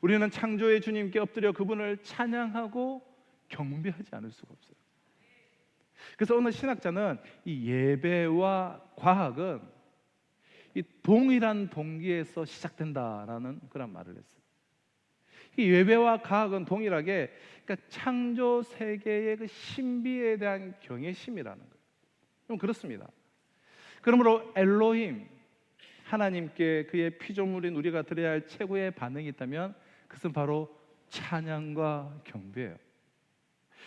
우리는 창조의 주님께 엎드려 그분을 찬양하고 경배하지 않을 수가 없어요. 그래서 어느 신학자는 이 예배와 과학은 이 동일한 동기에서 시작된다라는 그런 말을 했어요. 이 예배와 과학은 동일하게 그러니까 창조 세계의 그 신비에 대한 경외심이라는 거예요. 좀 그렇습니다. 그러므로 엘로힘, 하나님께 그의 피조물인 우리가 드려야 할 최고의 반응이 있다면 그것은 바로 찬양과 경배예요.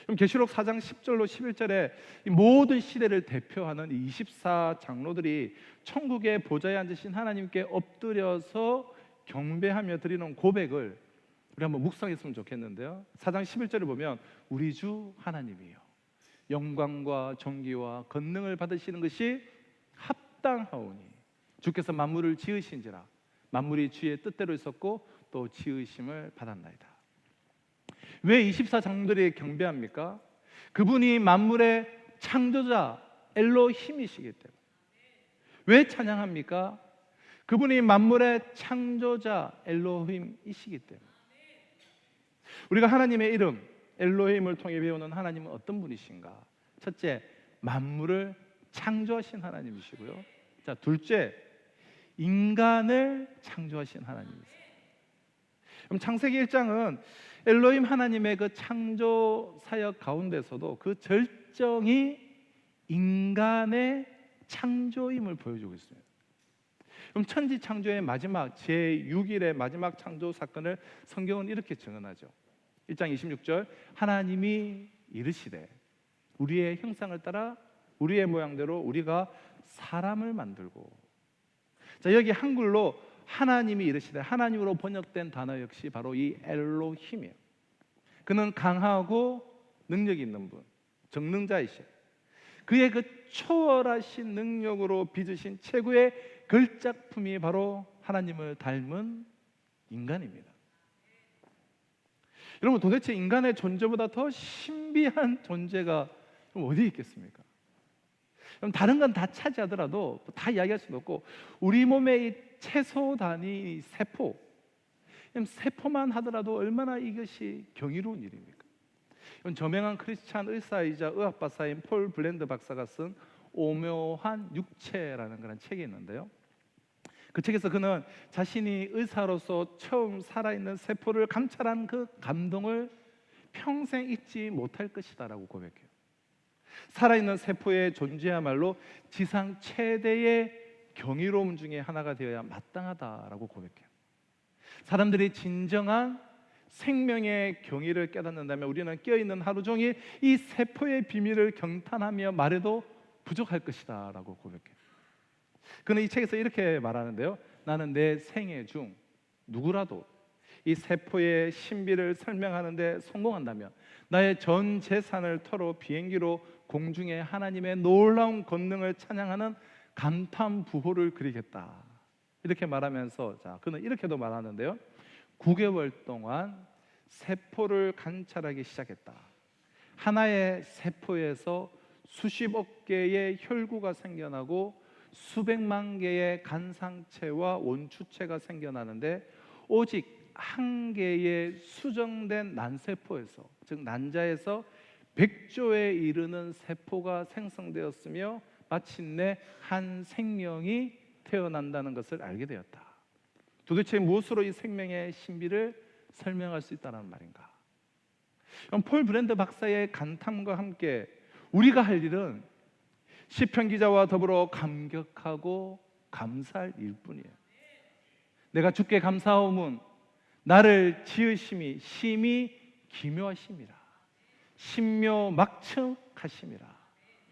그럼 계시록 4장 10절로 11절에 이 모든 시대를 대표하는 24장로들이 천국의 보좌에 앉으신 하나님께 엎드려서 경배하며 드리는 고백을 우리 한번 묵상했으면 좋겠는데요. 4장 11절을 보면 우리 주 하나님이요 영광과 존귀와 권능을 받으시는 것이 합당하오니 주께서 만물을 지으신지라 만물이 주의 뜻대로 있었고 또 지으심을 받았나이다. 왜 24장들이 경배합니까? 그분이 만물의 창조자 엘로힘이시기 때문에. 왜 찬양합니까? 그분이 만물의 창조자 엘로힘이시기 때문에. 우리가 하나님의 이름 엘로힘을 통해 배우는 하나님은 어떤 분이신가? 첫째, 만물을 창조하신 하나님이시고요. 자, 둘째, 인간을 창조하신 하나님이세요. 그럼 창세기 1장은 엘로힘 하나님의 그 창조 사역 가운데서도 그 절정이 인간의 창조임을 보여주고 있습니다. 그럼 천지 창조의 마지막 제6일의 마지막 창조 사건을 성경은 이렇게 증언하죠. 1장 26절 하나님이 이르시되 우리의 형상을 따라 우리의 모양대로 우리가 사람을 만들고. 자, 여기 한글로 하나님이 이르시되 하나님으로 번역된 단어 역시 바로 이 엘로힘이에요. 그는 강하고 능력이 있는 분, 정능자이시에요. 그의 그 초월하신 능력으로 빚으신 최고의 걸작품이 바로 하나님을 닮은 인간입니다. 여러분, 도대체 인간의 존재보다 더 신비한 존재가 어디 있겠습니까? 그럼 다른 건 다 차지하더라도 다 이야기할 수도 없고 우리 몸의 이 채소 단위 세포, 세포만 하더라도 얼마나 이것이 경이로운 일입니까? 저명한 크리스찬 의사이자 의학 박사인 폴 블랜드 박사가 쓴 오묘한 육체라는 그런 책이 있는데요. 그 책에서 그는 자신이 의사로서 처음 살아있는 세포를 감찰한 그 감동을 평생 잊지 못할 것이다라고 고백해요. 살아있는 세포의 존재야말로 지상 최대의 경이로움 중에 하나가 되어야 마땅하다라고 고백해요. 사람들이 진정한 생명의 경의를 깨닫는다면 우리는 깨어있는 하루 종일 이 세포의 비밀을 경탄하며 말해도 부족할 것이다 라고 고백해요. 그는 이 책에서 이렇게 말하는데요, 나는 내 생애 중 누구라도 이 세포의 신비를 설명하는 데 성공한다면 나의 전 재산을 털어 비행기로 공중에 하나님의 놀라운 권능을 찬양하는 감탄 부호를 그리겠다, 이렇게 말하면서, 자, 그는 이렇게도 말하는데요, 9개월 동안 세포를 관찰하기 시작했다. 하나의 세포에서 수십억 개의 혈구가 생겨나고 수백만 개의 간상체와 원추체가 생겨나는데 오직 한 개의 수정된 난세포에서, 즉 난자에서 100조에 이르는 세포가 생성되었으며 마침내 한 생명이 태어난다는 것을 알게 되었다. 도대체 무엇으로 이 생명의 신비를 설명할 수 있다는 말인가? 그럼 폴 브랜드 박사의 감탄과 함께 우리가 할 일은 시편 기자와 더불어 감격하고 감사할 일뿐이에요. 내가 주께 감사하오문 나를 지으심이 심히 기묘하심이라 신묘막측하심이라.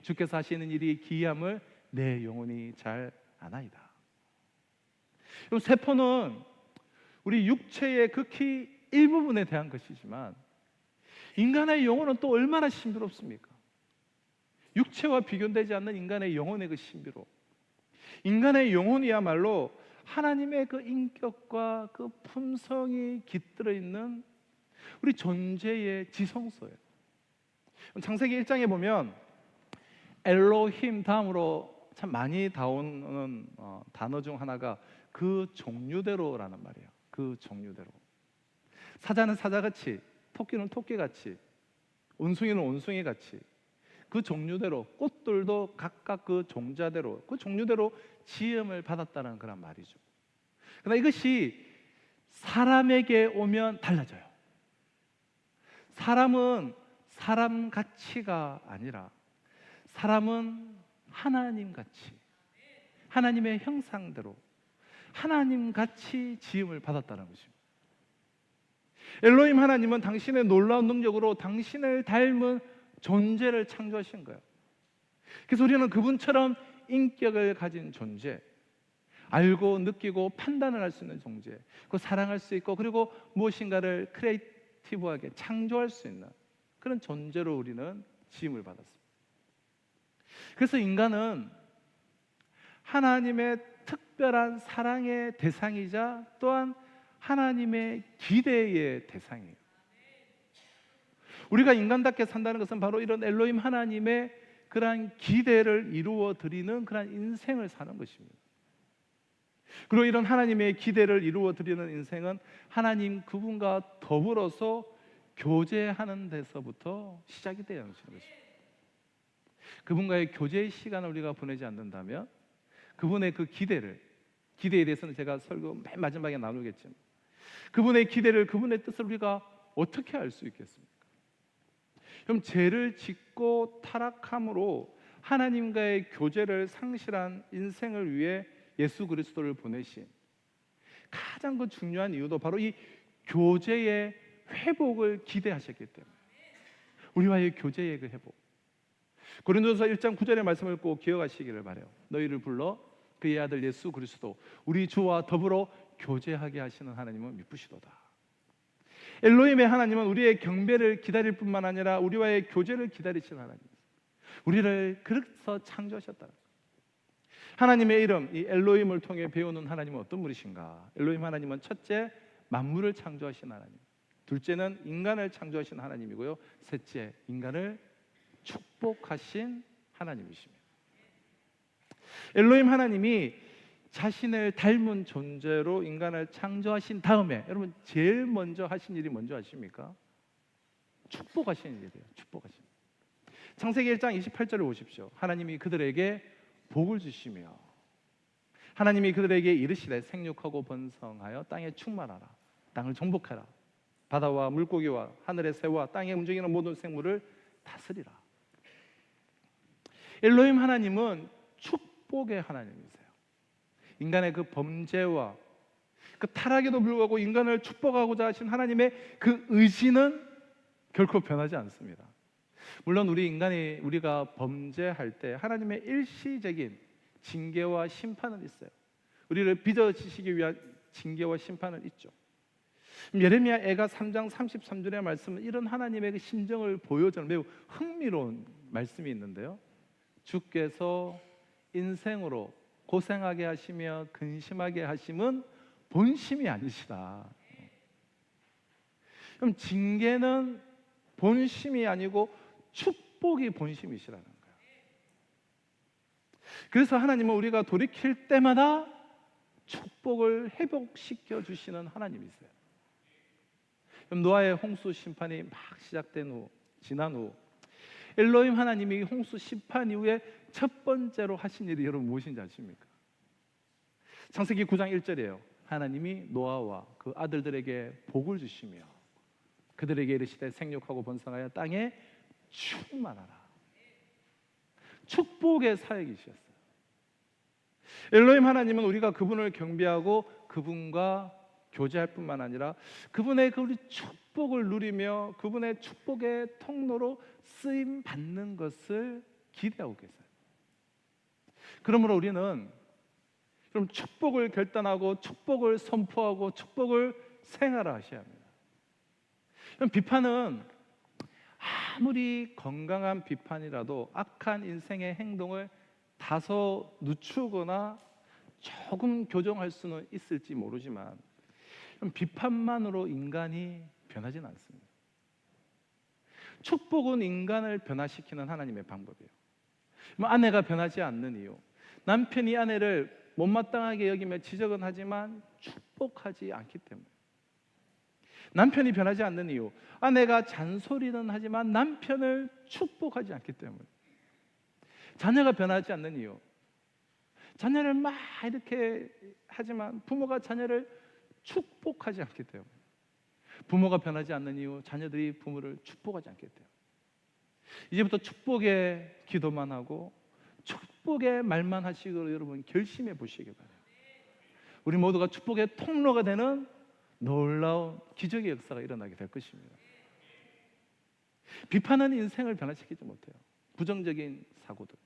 주께서 하시는 일이 기이함을 내 영혼이 잘 아나이다. 그럼 세포는 우리 육체의 극히 일부분에 대한 것이지만 인간의 영혼은 또 얼마나 신비롭습니까? 육체와 비교되지 않는 인간의 영혼의 그 신비로, 인간의 영혼이야말로 하나님의 그 인격과 그 품성이 깃들어 있는 우리 존재의 지성소예요. 창세기 1장에 보면 엘로힘 다음으로 참 많이 나오는 단어 중 하나가 그 종류대로라는 말이에요. 그 종류대로. 사자는 사자같이, 토끼는 토끼같이, 원숭이는 원숭이같이 그 종류대로, 꽃들도 각각 그 종자대로, 그 종류대로 지음을 받았다는 그런 말이죠. 그러나 이것이 사람에게 오면 달라져요. 사람은 사람 가치가 아니라 사람은 하나님같이, 하나님의 형상대로 하나님같이 지음을 받았다는 것입니다. 엘로힘 하나님은 당신의 놀라운 능력으로 당신을 닮은 존재를 창조하신 거예요. 그래서 우리는 그분처럼 인격을 가진 존재, 알고 느끼고 판단을 할 수 있는 존재, 그 사랑할 수 있고 그리고 무엇인가를 크리에이티브하게 창조할 수 있는 그런 존재로 우리는 지음을 받았습니다. 그래서 인간은 하나님의 특별한 사랑의 대상이자 또한 하나님의 기대의 대상이에요. 우리가 인간답게 산다는 것은 바로 이런 엘로힘 하나님의 그러한 기대를 이루어 드리는 그러한 인생을 사는 것입니다. 그리고 이런 하나님의 기대를 이루어 드리는 인생은 하나님 그분과 더불어서 교제하는 데서부터 시작이 되어야 하는 것입니다. 그분과의 교제의 시간을 우리가 보내지 않는다면 그분의 그 기대에 대해서는 제가 설교 맨 마지막에 나누겠지만 그분의 기대를, 그분의 뜻을 우리가 어떻게 알 수 있겠습니까? 그럼 죄를 짓고 타락함으로 하나님과의 교제를 상실한 인생을 위해 예수 그리스도를 보내신 가장 그 중요한 이유도 바로 이 교제의 회복을 기대하셨기 때문에, 우리와의 교제의 그 회복. 고린도서 1장 9절의 말씀을 꼭 기억하시기를 바라요. 너희를 불러 그의 아들 예수 그리스도 우리 주와 더불어 교제하게 하시는 하나님은 미쁘시도다. 엘로힘의 하나님은 우리의 경배를 기다릴 뿐만 아니라 우리와의 교제를 기다리시는 하나님입니다. 우리를 그래서 창조하셨다. 하나님의 이름, 이 엘로힘을 통해 배우는 하나님은 어떤 분이신가? 엘로힘 하나님은 첫째, 만물을 창조하신 하나님. 둘째는 인간을 창조하신 하나님이고요. 셋째, 인간을 축복하신 하나님이십니다. 엘로힘 하나님이 자신을 닮은 존재로 인간을 창조하신 다음에 여러분 제일 먼저 하신 일이 뭔지 아십니까? 축복하시는 일이에요. 축복하시는. 창세기 1장 28절을 보십시오. 하나님이 그들에게 복을 주시며 하나님이 그들에게 이르시되 생육하고 번성하여 땅에 충만하라. 땅을 정복하라. 바다와 물고기와 하늘의 새와 땅에 움직이는 모든 생물을 다스리라. 엘로힘 하나님은 축복의 하나님이세요. 인간의 그 범죄와 그 타락에도 불구하고 인간을 축복하고자 하신 하나님의 그 의지는 결코 변하지 않습니다. 물론 우리가 범죄할 때 하나님의 일시적인 징계와 심판은 있어요. 우리를 빚어지시기 위한 징계와 심판은 있죠. 예레미야 애가 3장 33절의 말씀은 이런 하나님의 그 심정을 보여주는 매우 흥미로운 말씀이 있는데요. 주께서 인생으로 고생하게 하시며 근심하게 하심은 본심이 아니시다. 그럼 징계는 본심이 아니고 축복이 본심이시라는 거예요. 그래서 하나님은 우리가 돌이킬 때마다 축복을 회복시켜 주시는 하나님이세요. 그럼 노아의 홍수 심판이 막 지난 후 엘로힘 하나님이 홍수 심판 이후에 첫 번째로 하신 일이 여러분 무엇인지 아십니까? 창세기 9장 1절이에요. 하나님이 노아와 그 아들들에게 복을 주시며 그들에게 이르시되 생육하고 번성하여 땅에 충만하라. 축복의 사역이셨어요. 엘로힘 하나님은 우리가 그분을 경배하고 그분과 교제할 뿐만 아니라 그분의 그 우리 축복을 누리며 그분의 축복의 통로로 쓰임 받는 것을 기대하고 계세요. 그러므로 우리는 그럼 축복을 결단하고 축복을 선포하고 축복을 생활하셔야 합니다. 그럼 비판은 아무리 건강한 비판이라도 악한 인생의 행동을 다소 늦추거나 조금 교정할 수는 있을지 모르지만 비판만으로 인간이 변하지는 않습니다. 축복은 인간을 변화시키는 하나님의 방법이에요. 아내가 변하지 않는 이유, 남편이 아내를 못마땅하게 여기며 지적은 하지만 축복하지 않기 때문에. 남편이 변하지 않는 이유, 아내가 잔소리는 하지만 남편을 축복하지 않기 때문에. 자녀가 변하지 않는 이유, 자녀를 막 이렇게 하지만 부모가 자녀를 축복하지 않기 때문에. 부모가 변하지 않는 이유, 자녀들이 부모를 축복하지 않기 때문에. 이제부터 축복의 기도만 하고 축복의 말만 하시기로 여러분 결심해 보시기 바랍니다. 우리 모두가 축복의 통로가 되는 놀라운 기적의 역사가 일어나게 될 것입니다. 비판은 인생을 변화시키지 못해요. 부정적인 사고들.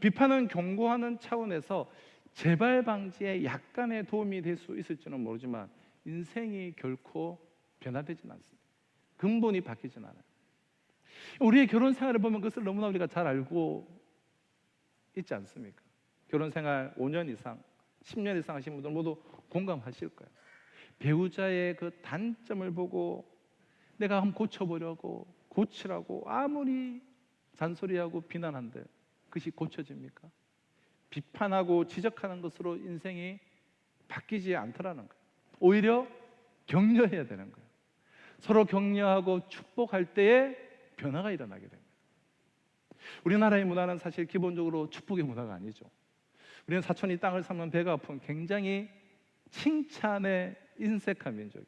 비판은 경고하는 차원에서 재발 방지에 약간의 도움이 될 수 있을지는 모르지만 인생이 결코 변화되지는 않습니다. 근본이 바뀌진 않아요. 우리의 결혼 생활을 보면 그것을 너무나 우리가 잘 알고 있지 않습니까? 결혼 생활 5년 이상, 10년 이상 하신 분들 모두 공감하실 거예요. 배우자의 그 단점을 보고 내가 한번 고쳐보려고 고치라고 아무리 잔소리하고 비난한들 그것이 고쳐집니까? 비판하고 지적하는 것으로 인생이 바뀌지 않더라는 거예요. 오히려 격려해야 되는 거예요. 서로 격려하고 축복할 때에 변화가 일어나게 됩니다. 우리나라의 문화는 사실 기본적으로 축복의 문화가 아니죠. 우리는 사촌이 땅을 삼는 배가 아픈 굉장히 칭찬에 인색한 민족이에요.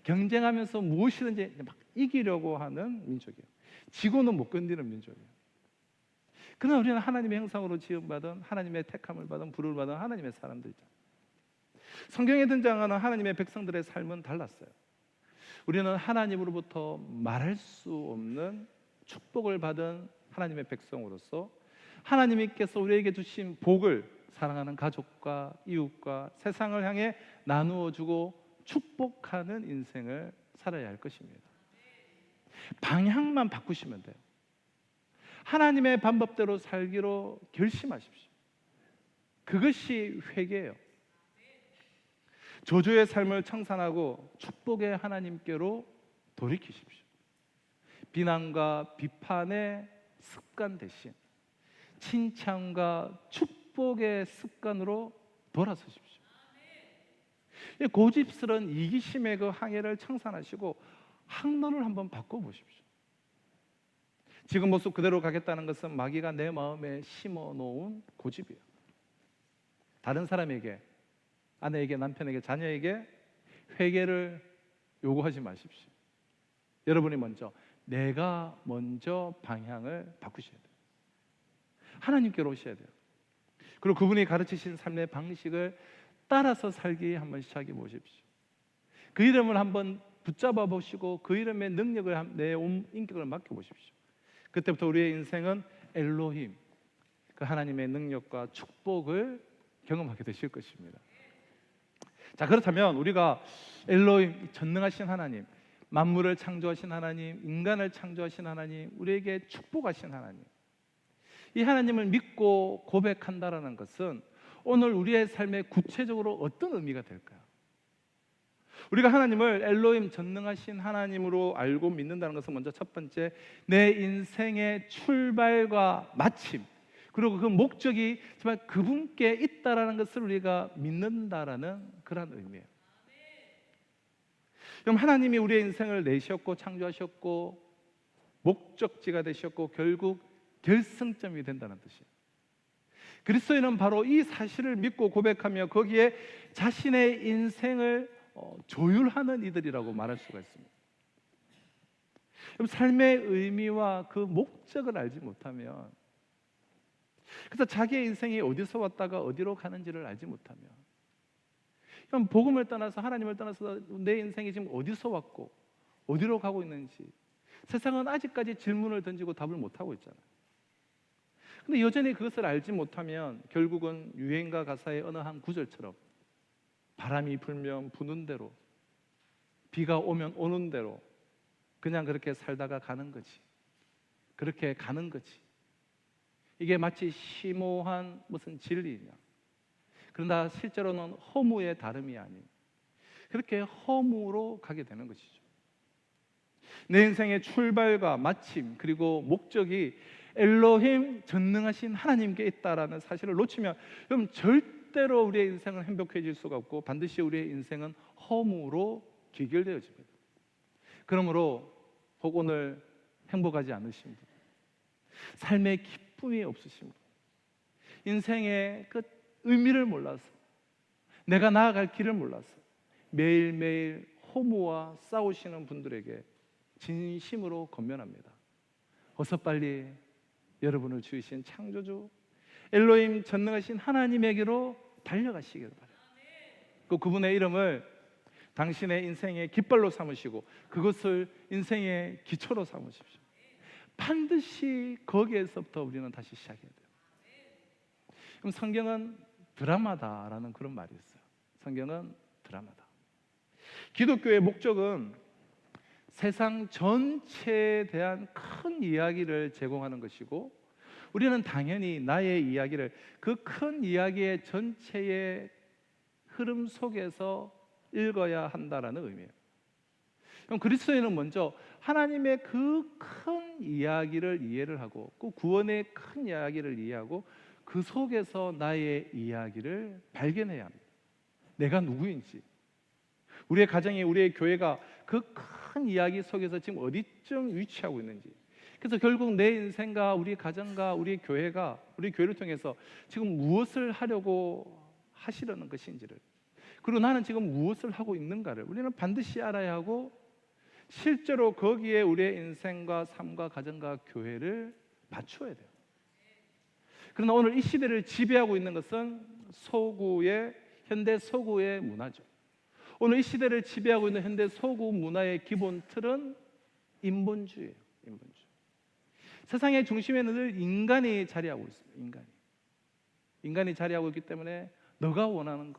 경쟁하면서 무엇이든지 막 이기려고 하는 민족이에요. 지고는 못 견디는 민족이에요. 그러나 우리는 하나님의 형상으로 지음받은, 하나님의 택함을 받은, 부름을 받은 하나님의 사람들이죠. 성경에 등장하는 하나님의 백성들의 삶은 달랐어요. 우리는 하나님으로부터 말할 수 없는 축복을 받은 하나님의 백성으로서 하나님께서 우리에게 주신 복을 사랑하는 가족과 이웃과 세상을 향해 나누어 주고 축복하는 인생을 살아야 할 것입니다. 방향만 바꾸시면 돼요. 하나님의 방법대로 살기로 결심하십시오. 그것이 회개예요. 저주의 삶을 청산하고 축복의 하나님께로 돌이키십시오. 비난과 비판의 습관 대신 칭찬과 축복의 습관으로 돌아서십시오. 고집스러운 이기심의 그 항해를 청산하시고 항로를 한번 바꿔보십시오. 지금 모습 그대로 가겠다는 것은 마귀가 내 마음에 심어놓은 고집이에요. 다른 사람에게, 아내에게, 남편에게, 자녀에게 회개를 요구하지 마십시오. 여러분이 먼저, 내가 먼저 방향을 바꾸셔야 돼요. 하나님께로 오셔야 돼요. 그리고 그분이 가르치신 삶의 방식을 따라서 살기 한번 시작해 보십시오. 그 이름을 한번 붙잡아 보시고 그 이름의 능력을 내 온 인격을 맡겨 보십시오. 그때부터 우리의 인생은 엘로힘, 그 하나님의 능력과 축복을 경험하게 되실 것입니다. 자, 그렇다면 우리가 엘로힘, 전능하신 하나님, 만물을 창조하신 하나님, 인간을 창조하신 하나님, 우리에게 축복하신 하나님, 이 하나님을 믿고 고백한다라는 것은 오늘 우리의 삶에 구체적으로 어떤 의미가 될까요? 우리가 하나님을 엘로힘, 전능하신 하나님으로 알고 믿는다는 것은 먼저 첫 번째, 내 인생의 출발과 마침, 그리고 그 목적이 정말 그분께 있다라는 것을 우리가 믿는다라는 그런 의미예요. 그럼 하나님이 우리의 인생을 내셨고 창조하셨고 목적지가 되셨고 결국 결승점이 된다는 뜻이에요. 그리스도인은 바로 이 사실을 믿고 고백하며 거기에 자신의 인생을 조율하는 이들이라고 말할 수가 있습니다. 그럼 삶의 의미와 그 목적을 알지 못하면, 그래서 자기의 인생이 어디서 왔다가 어디로 가는지를 알지 못하면, 그럼 복음을 떠나서 하나님을 떠나서 내 인생이 지금 어디서 왔고 어디로 가고 있는지 세상은 아직까지 질문을 던지고 답을 못하고 있잖아요. 근데 여전히 그것을 알지 못하면 결국은 유행가 가사의 어느 한 구절처럼 바람이 불면 부는 대로, 비가 오면 오는 대로 그냥 그렇게 살다가 가는 거지. 그렇게 가는 거지. 이게 마치 심오한 무슨 진리냐. 그러나 실제로는 허무의 다름이 아닌 그렇게 허무로 가게 되는 것이죠. 내 인생의 출발과 마침 그리고 목적이 엘로힘, 전능하신 하나님께 있다라는 사실을 놓치면 그럼 절대로 우리의 인생은 행복해질 수가 없고 반드시 우리의 인생은 허무로 귀결되어집니다. 그러므로 혹 오늘 행복하지 않으신 분, 삶의 기쁨이 없으신 분, 인생의 그 의미를 몰라서, 내가 나아갈 길을 몰라서 매일매일 허무와 싸우시는 분들에게 진심으로 권면합니다. 어서 빨리 여러분을 지으신 창조주 엘로힘, 전능하신 하나님에게로 달려가시길 바라요. 그분의 이름을 당신의 인생의 깃발로 삼으시고 그것을 인생의 기초로 삼으십시오. 반드시 거기에서부터 우리는 다시 시작해야 돼요. 그럼 성경은 드라마다라는 그런 말이 있어요. 성경은 드라마다. 기독교의 목적은 세상 전체에 대한 큰 이야기를 제공하는 것이고 우리는 당연히 나의 이야기를 그 큰 이야기의 전체의 흐름 속에서 읽어야 한다라는 의미예요. 그럼 그리스도인은 먼저 하나님의 그 큰 이야기를 이해를 하고 그 구원의 큰 이야기를 이해하고 그 속에서 나의 이야기를 발견해야 합니다. 내가 누구인지, 우리의 가정이, 우리의 교회가 그 큰 이야기 속에서 지금 어디쯤 위치하고 있는지. 그래서 결국 내 인생과 우리 가정과 우리 교회가, 우리 교회를 통해서 지금 무엇을 하려고 하시려는 것인지를, 그리고 나는 지금 무엇을 하고 있는가를 우리는 반드시 알아야 하고, 실제로 거기에 우리의 인생과 삶과 가정과 교회를 맞춰야 돼요. 그러나 오늘 이 시대를 지배하고 있는 것은 현대 서구의 문화죠. 오늘 이 시대를 지배하고 있는 현대 서구 문화의 기본 틀은 인본주의예요. 인본주의. 세상의 중심에는 늘 인간이 자리하고 있습니다. 인간이 자리하고 있기 때문에 너가 원하는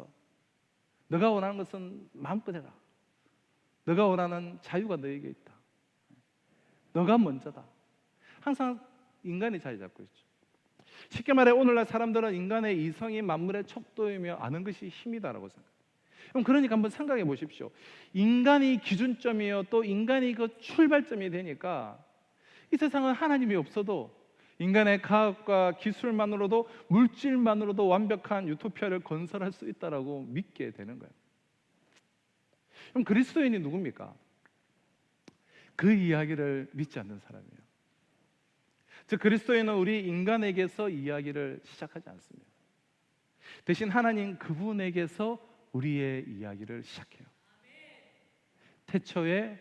것은 마음껏 해라. 너가 원하는 자유가 너에게 있다. 너가 먼저다. 항상 인간이 자리 잡고 있죠. 쉽게 말해 오늘날 사람들은 인간의 이성이 만물의 척도이며 아는 것이 힘이다라고 생각해요. 그러니까 한번 생각해 보십시오. 인간이 기준점이요, 또 인간이 그 출발점이 되니까 이 세상은 하나님이 없어도 인간의 과학과 기술만으로도, 물질만으로도 완벽한 유토피아를 건설할 수 있다라고 믿게 되는 거예요. 그럼 그리스도인이 누굽니까? 그 이야기를 믿지 않는 사람이에요. 즉 그리스도인은 우리 인간에게서 이야기를 시작하지 않습니다. 대신 하나님 그분에게서 우리의 이야기를 시작해요. 태초에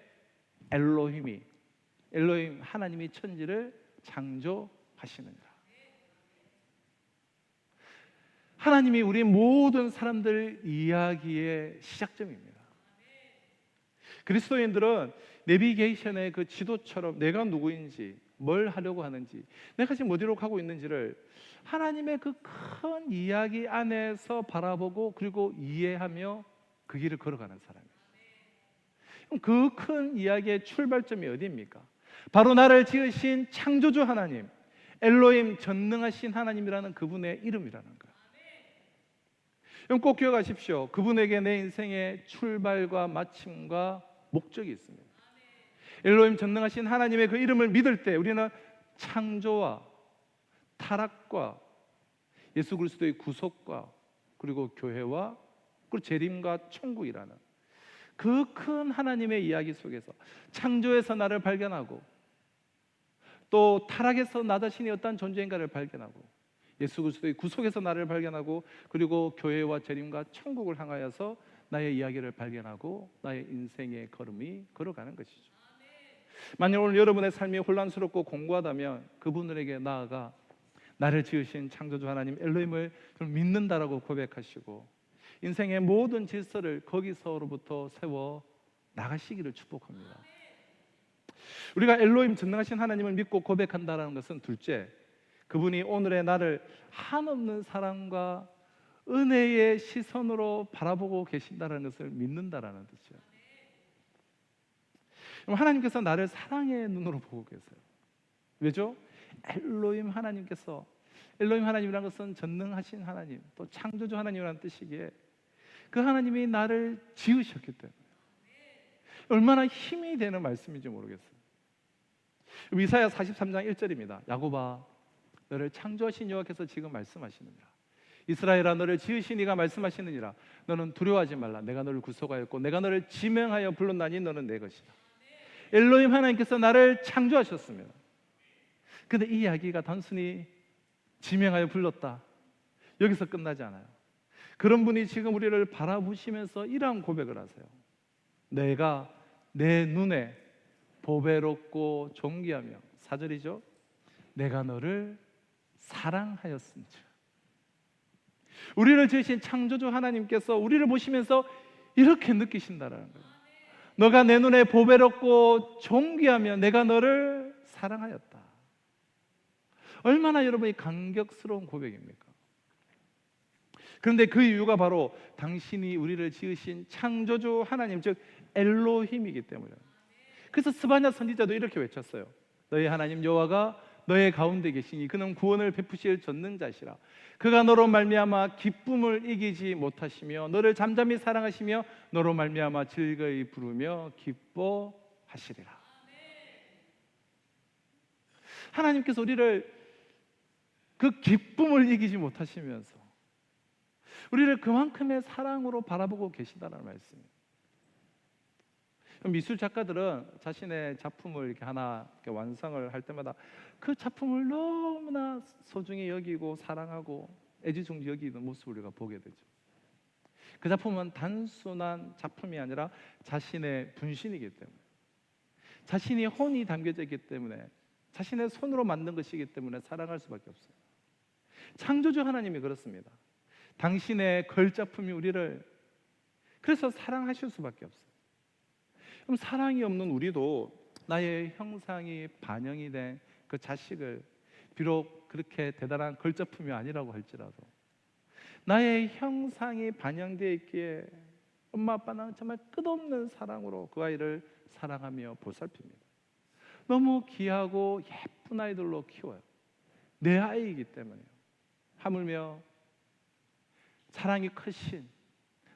엘로힘 하나님이 천지를 창조하시느니라. 하나님이 우리 모든 사람들 이야기의 시작점입니다. 그리스도인들은 내비게이션의 그 지도처럼 내가 누구인지, 뭘 하려고 하는지, 내가 지금 어디로 가고 있는지를 하나님의 그 큰 이야기 안에서 바라보고 그리고 이해하며 그 길을 걸어가는 사람이에요. 그 큰 이야기의 출발점이 어디입니까? 바로 나를 지으신 창조주 하나님, 엘로힘, 전능하신 하나님이라는 그분의 이름이라는 거예요. 꼭 기억하십시오. 그분에게 내 인생의 출발과 마침과 목적이 있습니다. 엘로힘, 전능하신 하나님의 그 이름을 믿을 때 우리는 창조와 타락과 예수 그리스도의 구속과 그리고 교회와 그리고 재림과 천국이라는 그 큰 하나님의 이야기 속에서 창조에서 나를 발견하고, 또 타락에서 나 자신이 어떤 존재인가를 발견하고, 예수 그리스도의 구속에서 나를 발견하고, 그리고 교회와 재림과 천국을 향하여서 나의 이야기를 발견하고 나의 인생의 걸음이 걸어가는 것이죠. 만약 오늘 여러분의 삶이 혼란스럽고 공고하다면 그분들에게 나아가 나를 지으신 창조주 하나님 엘로힘을 믿는다라고 고백하시고 인생의 모든 질서를 거기서로부터 세워 나가시기를 축복합니다. 우리가 엘로힘, 전능하신 하나님을 믿고 고백한다는 것은 둘째, 그분이 오늘의 나를 한없는 사랑과 은혜의 시선으로 바라보고 계신다는 것을 믿는다라는 뜻이죠. 하나님께서 나를 사랑의 눈으로 보고 계세요. 왜죠? 엘로힘 하나님께서, 엘로힘 하나님이라는 것은 전능하신 하나님, 또 창조주 하나님이라는 뜻이기에 그 하나님이 나를 지으셨기 때문에 얼마나 힘이 되는 말씀인지 모르겠어요. 이사야 43장 1절입니다. 야곱아, 너를 창조하신 여호와께서 지금 말씀하시느니라. 이스라엘아, 너를 지으신 이가 말씀하시느니라. 너는 두려워하지 말라. 내가 너를 구속하였고 내가 너를 지명하여 불렀나니 너는 내 것이다. 엘로힘 하나님께서 나를 창조하셨습니다. 근데 이 이야기가 단순히 지명하여 불렀다, 여기서 끝나지 않아요. 그런 분이 지금 우리를 바라보시면서 이러한 고백을 하세요. 내가 내 눈에 보배롭고 존귀하며, 4절이죠. 내가 너를 사랑하였음즉. 우리를 지으신 창조주 하나님께서 우리를 보시면서 이렇게 느끼신다라는 거예요. 너가 내 눈에 보배롭고 존귀하며 내가 너를 사랑하였다. 얼마나 여러분이 감격스러운 고백입니까? 그런데 그 이유가 바로 당신이 우리를 지으신 창조주 하나님, 즉 엘로힘이기 때문이에요. 그래서 스바냐 선지자도 이렇게 외쳤어요. 너희 하나님 여호와가 너의 가운데 계시니 그는 구원을 베푸실 전능자시라. 그가 너로 말미암아 기쁨을 이기지 못하시며 너를 잠잠히 사랑하시며 너로 말미암아 즐거이 부르며 기뻐하시리라. 하나님께서 우리를 그 기쁨을 이기지 못하시면서 우리를 그만큼의 사랑으로 바라보고 계시다는 말씀이에요. 미술 작가들은 자신의 작품을 이렇게 하나 이렇게 완성을 할 때마다 그 작품을 너무나 소중히 여기고 사랑하고 애지중지 여기는 모습을 우리가 보게 되죠. 그 작품은 단순한 작품이 아니라 자신의 분신이기 때문에, 자신이 혼이 담겨져 있기 때문에, 자신의 손으로 만든 것이기 때문에 사랑할 수밖에 없어요. 창조주 하나님이 그렇습니다. 당신의 걸작품이 우리를 그래서 사랑하실 수밖에 없어요. 그럼 사랑이 없는 우리도 나의 형상이 반영이 된 그 자식을 비록 그렇게 대단한 걸작품이 아니라고 할지라도 나의 형상이 반영되어 있기에 엄마 아빠는 정말 끝없는 사랑으로 그 아이를 사랑하며 보살핍니다. 너무 귀하고 예쁜 아이들로 키워요. 내 아이이기 때문에요. 하물며 사랑이 크신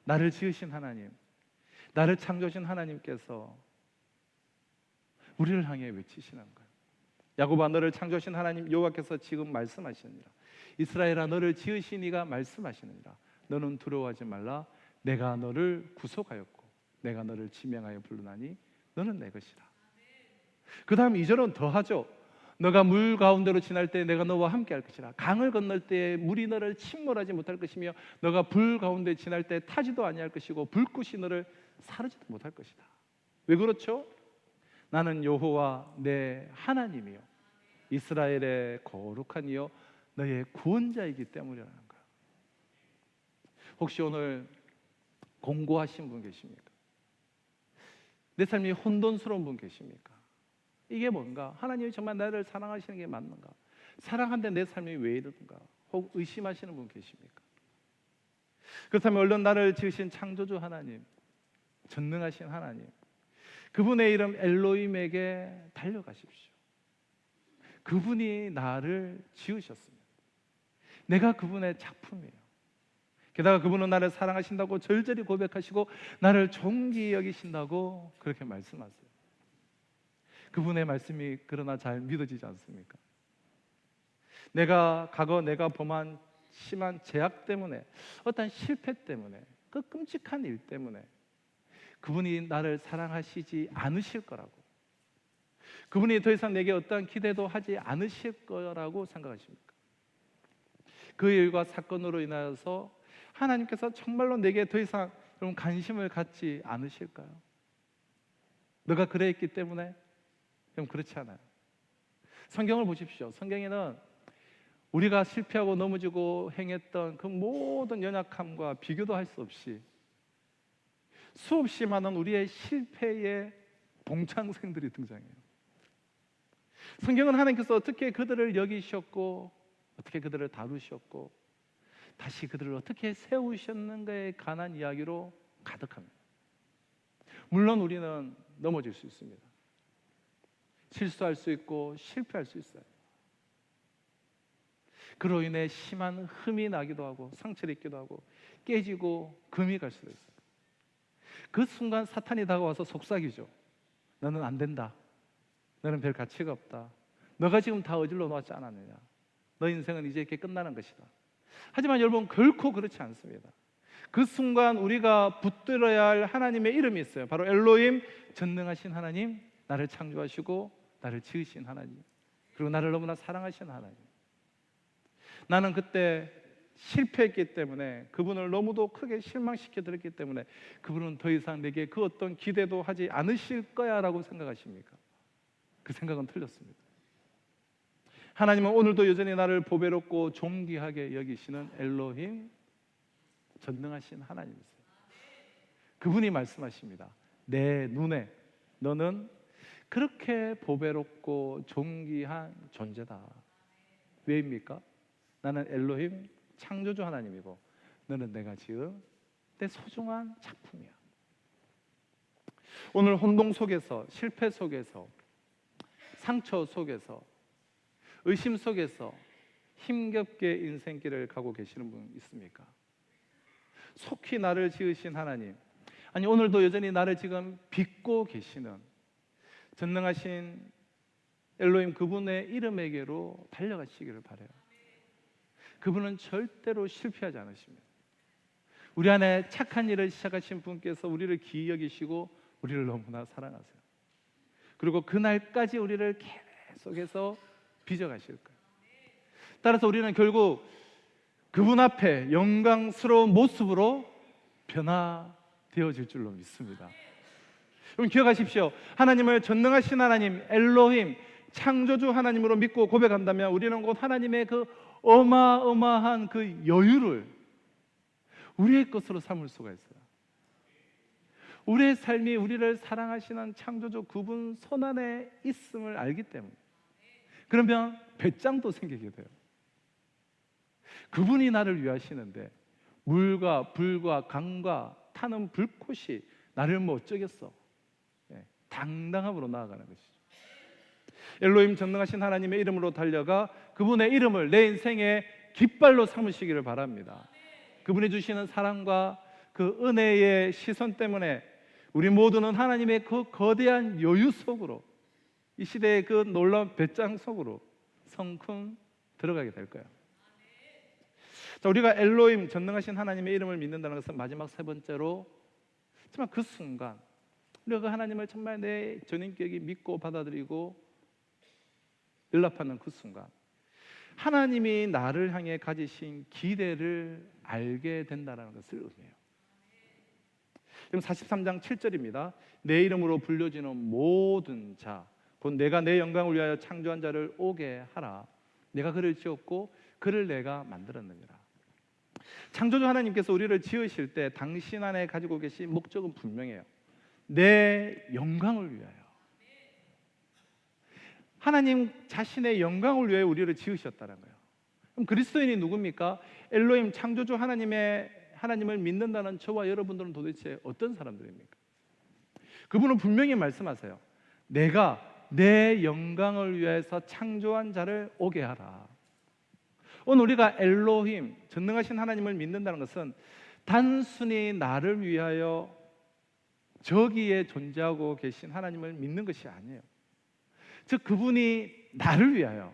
나를 지으신 하나님, 나를 창조하신 하나님께서 우리를 향해 외치시는 거예요. 야곱아 너를 창조하신 하나님 여호와께서 지금 말씀하시느니라. 이스라엘아 너를 지으신 이가 말씀하시느니라. 너는 두려워하지 말라. 내가 너를 구속하였고 내가 너를 지명하여 부르나니 너는 내 것이라. 그 다음 2절은 더하죠. 너가 물 가운데로 지날 때 내가 너와 함께 할 것이라. 강을 건널 때 물이 너를 침몰하지 못할 것이며 너가 불 가운데 지날 때 타지도 아니할 것이고 불꽃이 너를 사르지도 못할 것이다. 왜 그렇죠? 나는 여호와 내 하나님이요 이스라엘의 거룩한 이요 너의 구원자이기 때문이라는 거야. 혹시 오늘 공고하신 분 계십니까? 내 삶이 혼돈스러운 분 계십니까? 이게 뭔가? 하나님이 정말 나를 사랑하시는 게 맞는가? 사랑하는데 내 삶이 왜 이러는가? 혹 의심하시는 분 계십니까? 그렇다면 얼른 나를 지으신 창조주 하나님, 전능하신 하나님, 그분의 이름 엘로힘에게 달려가십시오. 그분이 나를 지으셨습니다. 내가 그분의 작품이에요. 게다가 그분은 나를 사랑하신다고 절절히 고백하시고 나를 존귀히 여기신다고 그렇게 말씀하세요. 그분의 말씀이 그러나 잘 믿어지지 않습니까? 과거 내가 범한 심한 죄악 때문에, 어떤 실패 때문에, 그 끔찍한 일 때문에 그분이 나를 사랑하시지 않으실 거라고, 그분이 더 이상 내게 어떠한 기대도 하지 않으실 거라고 생각하십니까? 그 일과 사건으로 인하여서 하나님께서 정말로 내게 더 이상 여러분 관심을 갖지 않으실까요? 너가 그랬기 때문에? 그럼 그렇지 않아요. 성경을 보십시오. 성경에는 우리가 실패하고 넘어지고 행했던 그 모든 연약함과 비교도 할 수 없이 수없이 많은 우리의 실패의 동창생들이 등장해요. 성경은 하나님께서 어떻게 그들을 여기셨고 어떻게 그들을 다루셨고 다시 그들을 어떻게 세우셨는가에 관한 이야기로 가득합니다. 물론 우리는 넘어질 수 있습니다. 실수할 수 있고 실패할 수 있어요. 그로 인해 심한 흠이 나기도 하고 상처를 입기도 하고 깨지고 금이 갈 수도 있어요. 그 순간 사탄이 다가와서 속삭이죠. 너는 안 된다. 너는 별 가치가 없다. 너가 지금 다 어질러 놓았지 않았느냐. 너 인생은 이제 이렇게 끝나는 것이다. 하지만 여러분 결코 그렇지 않습니다. 그 순간 우리가 붙들어야 할 하나님의 이름이 있어요. 바로 엘로힘, 전능하신 하나님, 나를 창조하시고 나를 지으신 하나님, 그리고 나를 너무나 사랑하신 하나님. 나는 그때 실패했기 때문에, 그분을 너무도 크게 실망시켜드렸기 때문에 그분은 더 이상 내게 그 어떤 기대도 하지 않으실 거야 라고 생각하십니까? 그 생각은 틀렸습니다. 하나님은 오늘도 여전히 나를 보배롭고 존귀하게 여기시는 엘로힘, 전능하신 하나님이세요. 그분이 말씀하십니다. 내 눈에 너는 그렇게 보배롭고 존귀한 존재다. 왜입니까? 나는 엘로힘, 창조주 하나님이고 너는 내가 지은 내 소중한 작품이야. 오늘 혼동 속에서, 실패 속에서, 상처 속에서, 의심 속에서 힘겹게 인생길을 가고 계시는 분 있습니까? 속히 나를 지으신 하나님, 아니 오늘도 여전히 나를 지금 빚고 계시는 전능하신 엘로힘 그분의 이름에게로 달려가시기를 바라요. 그분은 절대로 실패하지 않으십니다. 우리 안에 착한 일을 시작하신 분께서 우리를 귀히 여기시고 우리를 너무나 사랑하세요. 그리고 그날까지 우리를 계속해서 빚어가실 거예요. 따라서 우리는 결국 그분 앞에 영광스러운 모습으로 변화되어질 줄로 믿습니다. 여러분 기억하십시오. 하나님을 전능하신 하나님 엘로힘 창조주 하나님으로 믿고 고백한다면 우리는 곧 하나님의 그 어마어마한 그 여유를 우리의 것으로 삼을 수가 있어요. 우리의 삶이 우리를 사랑하시는 창조주 그분 손안에 있음을 알기 때문에, 그러면 배짱도 생기게 돼요. 그분이 나를 위하시는데 물과 불과 강과 타는 불꽃이 나를 뭐 어쩌겠어. 당당함으로 나아가는 것이죠. 엘로힘 전능하신 하나님의 이름으로 달려가 그분의 이름을 내 인생의 깃발로 삼으시기를 바랍니다. 그분이 주시는 사랑과 그 은혜의 시선 때문에 우리 모두는 하나님의 그 거대한 여유 속으로, 이 시대의 그 놀라운 배짱 속으로 성큼 들어가게 될 거예요. 자, 우리가 엘로힘 전능하신 하나님의 이름을 믿는다는 것은 마지막 세 번째로 정말 그 순간 우리가 그 하나님을 정말 내 전인격이 믿고 받아들이고 연락하는 그 순간 하나님이 나를 향해 가지신 기대를 알게 된다는 것을 의미해요. 그럼 43장 7절입니다. 내 이름으로 불려지는 모든 자 곧 내가 내 영광을 위하여 창조한 자를 오게 하라. 내가 그를 지었고 그를 내가 만들었느니라. 창조주 하나님께서 우리를 지으실 때 당신 안에 가지고 계신 목적은 분명해요. 내 영광을 위하여. 하나님 자신의 영광을 위해 우리를 지으셨다는 거예요. 그럼 그리스도인이 누굽니까? 엘로힘 창조주 하나님을 믿는다는 저와 여러분들은 도대체 어떤 사람들입니까? 그분은 분명히 말씀하세요. 내가 내 영광을 위해서 창조한 자를 오게 하라. 오늘 우리가 엘로힘 전능하신 하나님을 믿는다는 것은 단순히 나를 위하여 저기에 존재하고 계신 하나님을 믿는 것이 아니에요. 즉 그분이 나를 위하여,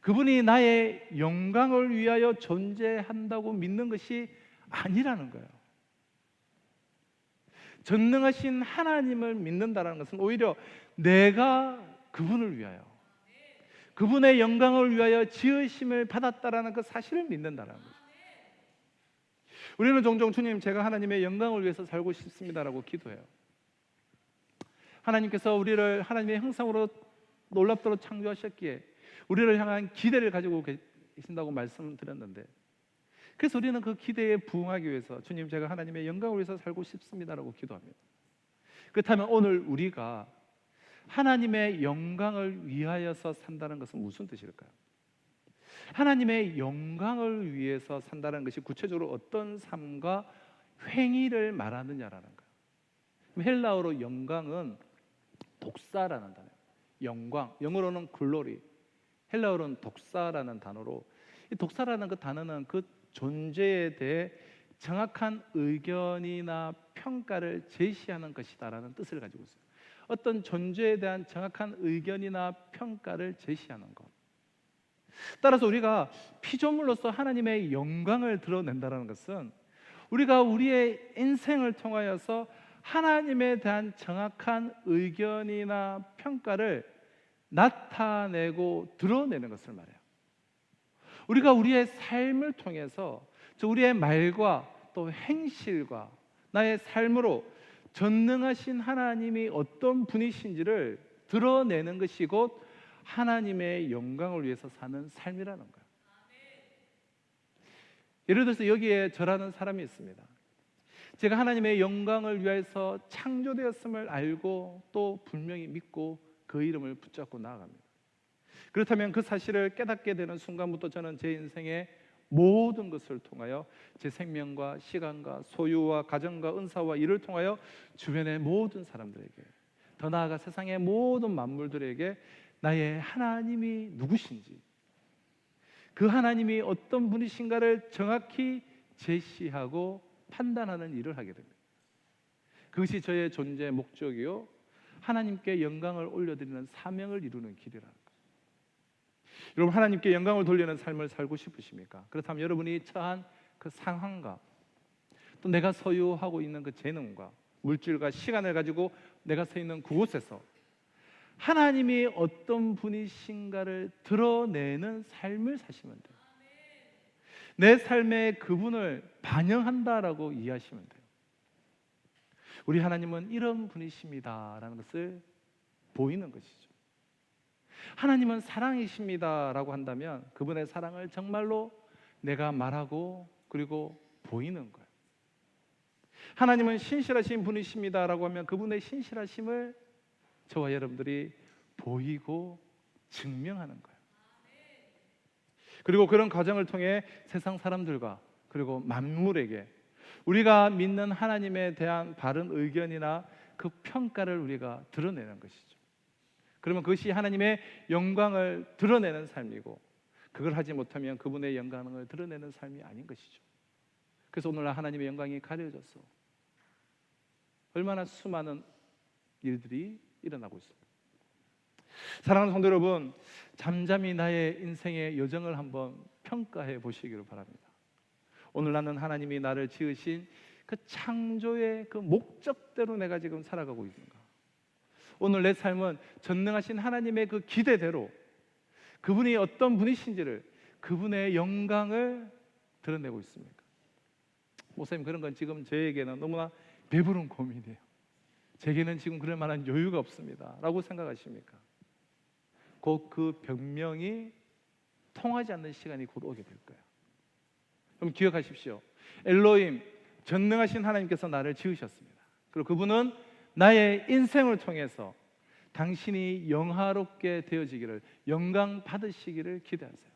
그분이 나의 영광을 위하여 존재한다고 믿는 것이 아니라는 거예요. 전능하신 하나님을 믿는다는 것은 오히려 내가 그분을 위하여, 그분의 영광을 위하여 지으심을 받았다라는 그 사실을 믿는다는 거죠. 우리는 종종 주님 제가 하나님의 영광을 위해서 살고 싶습니다라고 기도해요. 하나님께서 우리를 하나님의 형상으로 놀랍도록 창조하셨기에 우리를 향한 기대를 가지고 계신다고 말씀드렸는데, 그래서 우리는 그 기대에 부응하기 위해서 주님 제가 하나님의 영광을 위해서 살고 싶습니다라고 기도합니다. 그렇다면 오늘 우리가 하나님의 영광을 위하여서 산다는 것은 무슨 뜻일까요? 하나님의 영광을 위해서 산다는 것이 구체적으로 어떤 삶과 행위를 말하느냐라는 거예요. 헬라어로 영광은 독사라는 단어예요. 영광, 영어로는 글로리, 헬라어로는 독사라는 단어로, 이 독사라는 그 단어는 그 존재에 대해 정확한 의견이나 평가를 제시하는 것이다라는 뜻을 가지고 있어요. 어떤 존재에 대한 정확한 의견이나 평가를 제시하는 것. 따라서 우리가 피조물로서 하나님의 영광을 드러낸다는 것은 우리가 우리의 인생을 통하여서 하나님에 대한 정확한 의견이나 평가를 나타내고 드러내는 것을 말해요. 우리가 우리의 삶을 통해서 우리의 말과 또 행실과 나의 삶으로 전능하신 하나님이 어떤 분이신지를 드러내는 것이 곧 하나님의 영광을 위해서 사는 삶이라는 거예요. 예를 들어서 여기에 저라는 사람이 있습니다. 제가 하나님의 영광을 위해서 창조되었음을 알고 또 분명히 믿고 그 이름을 붙잡고 나아갑니다. 그렇다면 그 사실을 깨닫게 되는 순간부터 저는 제 인생의 모든 것을 통하여 제 생명과 시간과 소유와 가정과 은사와 일을 통하여 주변의 모든 사람들에게, 더 나아가 세상의 모든 만물들에게 나의 하나님이 누구신지, 그 하나님이 어떤 분이신가를 정확히 제시하고 판단하는 일을 하게 됩니다. 그것이 저의 존재 목적이요, 하나님께 영광을 올려드리는 사명을 이루는 길이라는 거예요. 여러분, 하나님께 영광을 돌리는 삶을 살고 싶으십니까? 그렇다면 여러분이 처한 그 상황과 또 내가 소유하고 있는 그 재능과 물질과 시간을 가지고 내가 서 있는 그곳에서 하나님이 어떤 분이신가를 드러내는 삶을 사시면 돼요. 내 삶에 그분을 반영한다라고 이해하시면 돼요. 우리 하나님은 이런 분이십니다라는 것을 보이는 것이죠. 하나님은 사랑이십니다라고 한다면 그분의 사랑을 정말로 내가 말하고 그리고 보이는 거예요. 하나님은 신실하신 분이십니다라고 하면 그분의 신실하심을 저와 여러분들이 보이고 증명하는 거예요. 그리고 그런 과정을 통해 세상 사람들과 그리고 만물에게 우리가 믿는 하나님에 대한 바른 의견이나 그 평가를 우리가 드러내는 것이죠. 그러면 그것이 하나님의 영광을 드러내는 삶이고, 그걸 하지 못하면 그분의 영광을 드러내는 삶이 아닌 것이죠. 그래서 오늘날 하나님의 영광이 가려져서 얼마나 수많은 일들이 일어나고 있습니다. 사랑하는 성도 여러분, 잠잠히 나의 인생의 여정을 한번 평가해 보시기를 바랍니다. 오늘 나는 하나님이 나를 지으신 그 창조의 그 목적대로 내가 지금 살아가고 있는가? 오늘 내 삶은 전능하신 하나님의 그 기대대로 그분이 어떤 분이신지를, 그분의 영광을 드러내고 있습니까? 목사님, 그런 건 지금 저에게는 너무나 배부른 고민이에요. 제게는 지금 그럴 만한 여유가 없습니다 라고 생각하십니까? 곧 그 변명이 통하지 않는 시간이 곧 오게 될 거예요. 그럼 기억하십시오. 엘로힘, 전능하신 하나님께서 나를 지으셨습니다. 그리고 그분은 나의 인생을 통해서 당신이 영화롭게 되어지기를, 영광 받으시기를 기대하세요.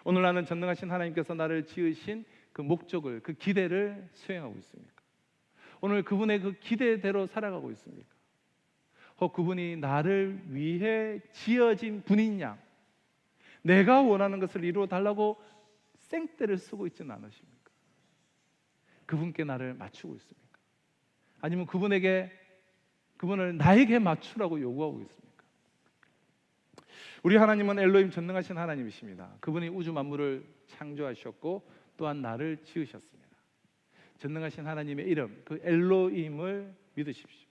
오늘 나는 전능하신 하나님께서 나를 지으신 그 목적을, 그 기대를 수행하고 있습니까? 오늘 그분의 그 기대대로 살아가고 있습니까? 혹 그분이 나를 위해 지어진 분인 양 내가 원하는 것을 이루어 달라고 생떼를 쓰고 있지는 않으십니까? 그분께 나를 맞추고 있습니까? 아니면 그분을 나에게 맞추라고 요구하고 있습니까? 우리 하나님은 엘로힘, 전능하신 하나님이십니다. 그분이 우주 만물을 창조하셨고 또한 나를 지으셨습니다. 전능하신 하나님의 이름, 그 엘로힘을 믿으십시오.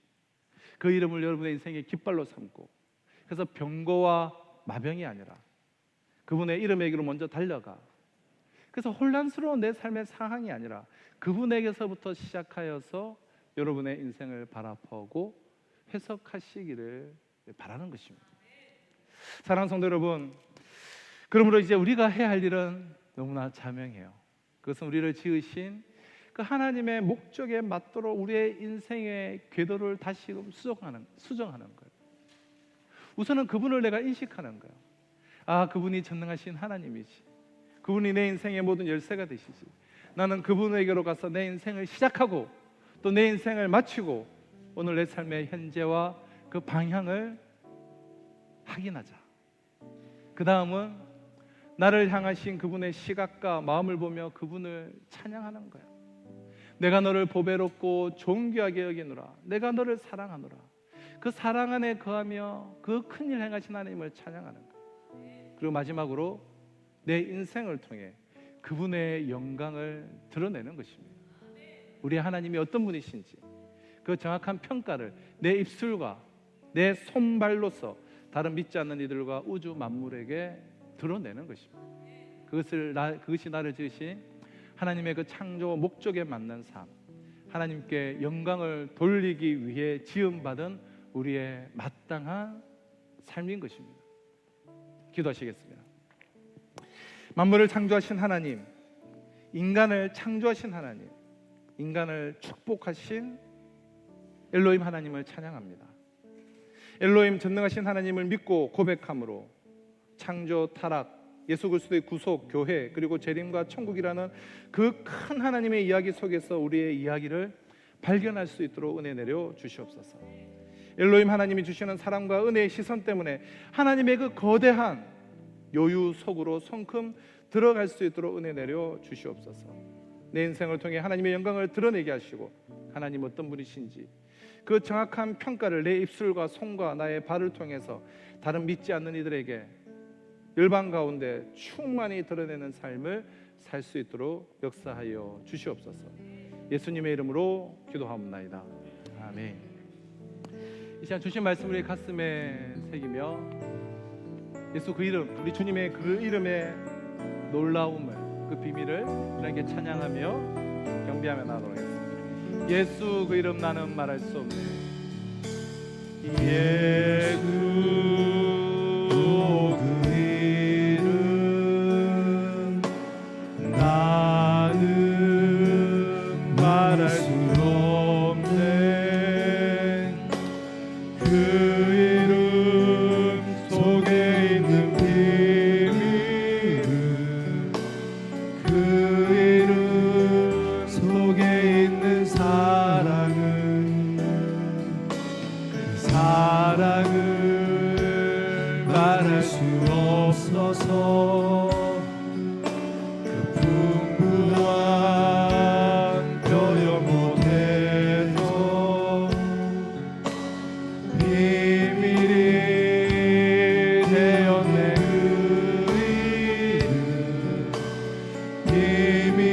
그 이름을 여러분의 인생의 깃발로 삼고, 그래서 병고와 마병이 아니라 그분의 이름에게로 먼저 달려가, 그래서 혼란스러운 내 삶의 상황이 아니라 그분에게서부터 시작하여서 여러분의 인생을 바라보고 해석하시기를 바라는 것입니다. 사랑하는 성도 여러분, 그러므로 이제 우리가 해야 할 일은 너무나 자명해요. 그것은 우리를 지으신 그 하나님의 목적에 맞도록 우리의 인생의 궤도를 다시금 수정하는 거예요. 우선은 그분을 내가 인식하는 거예요. 아, 그분이 전능하신 하나님이지. 그분이 내 인생의 모든 열쇠가 되시지. 나는 그분에게로 가서 내 인생을 시작하고 또 내 인생을 마치고 오늘 내 삶의 현재와 그 방향을 확인하자. 그 다음은 나를 향하신 그분의 시각과 마음을 보며 그분을 찬양하는 거예요. 내가 너를 보배롭고 존귀하게 여기노라. 내가 너를 사랑하노라. 그 사랑 안에 거하며 그 큰일 행하신 하나님을 찬양하는 거예요. 그리고 마지막으로 내 인생을 통해 그분의 영광을 드러내는 것입니다. 우리 하나님이 어떤 분이신지 그 정확한 평가를 내 입술과 내 손발로서 다른 믿지 않는 이들과 우주 만물에게 드러내는 것입니다. 그것이 나를 지으신 하나님의 그 창조 목적에 맞는 삶, 하나님께 영광을 돌리기 위해 지음받은 우리의 마땅한 삶인 것입니다. 기도하시겠습니다. 만물을 창조하신 하나님, 인간을 창조하신 하나님, 인간을 축복하신 엘로힘 하나님을 찬양합니다. 엘로힘, 전능하신 하나님을 믿고 고백함으로 창조, 타락, 예수 그리스도의 구속, 교회, 그리고 재림과 천국이라는 그 큰 하나님의 이야기 속에서 우리의 이야기를 발견할 수 있도록 은혜 내려 주시옵소서. 엘로힘 하나님이 주시는 사랑과 은혜의 시선 때문에 하나님의 그 거대한 요유 속으로 성큼 들어갈 수 있도록 은혜 내려 주시옵소서. 내 인생을 통해 하나님의 영광을 드러내게 하시고 하나님 어떤 분이신지 그 정확한 평가를 내 입술과 손과 나의 발을 통해서 다른 믿지 않는 이들에게 열방 가운데 충만히 드러내는 삶을 살 수 있도록 역사하여 주시옵소서. 예수님의 이름으로 기도하옵나이다. 아멘. 이 시간 주신 말씀을 우리 가슴에 새기며 예수 그 이름, 우리 주님의 그 이름의 놀라움을, 그 비밀을 우리에게 찬양하며 경배하며 나아가도록 하겠습니다. 예수 그 이름 나는 말할 수 없네. 예수 그 이름 나는 말할 수 없네. 그 이름 속에 있는 비밀은 그 이름 속에 있는 사랑은 그 사랑을 말할 수 없어서 그 풍부한 표현 못해서 비밀이 되었네. 그 이름 비밀이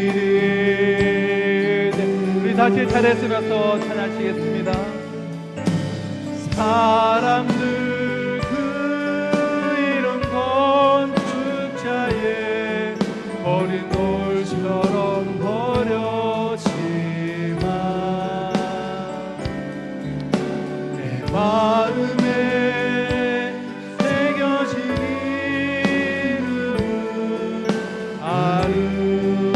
우리 다시 차례 쓰면서 찬양하시겠습니다. 사람들 그 이름 건축자에 버린 돌처럼 버려지만 내 마음에 새겨진 이름은 아름다운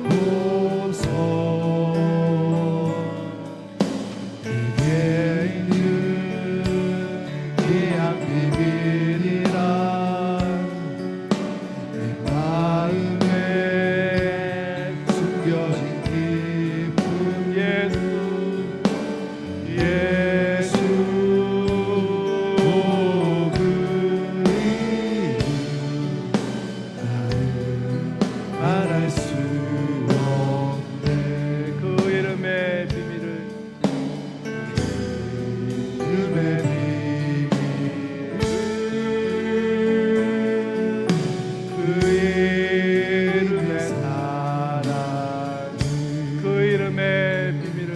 보석. 내게 있는 귀한 비밀이라 내 마음에 숨겨진 기쁨. 예수 그 이름 나는 말할 수 없네. 그 이름의 비밀을 이름의 비밀 그 이름의 사랑 그 이름의 비밀은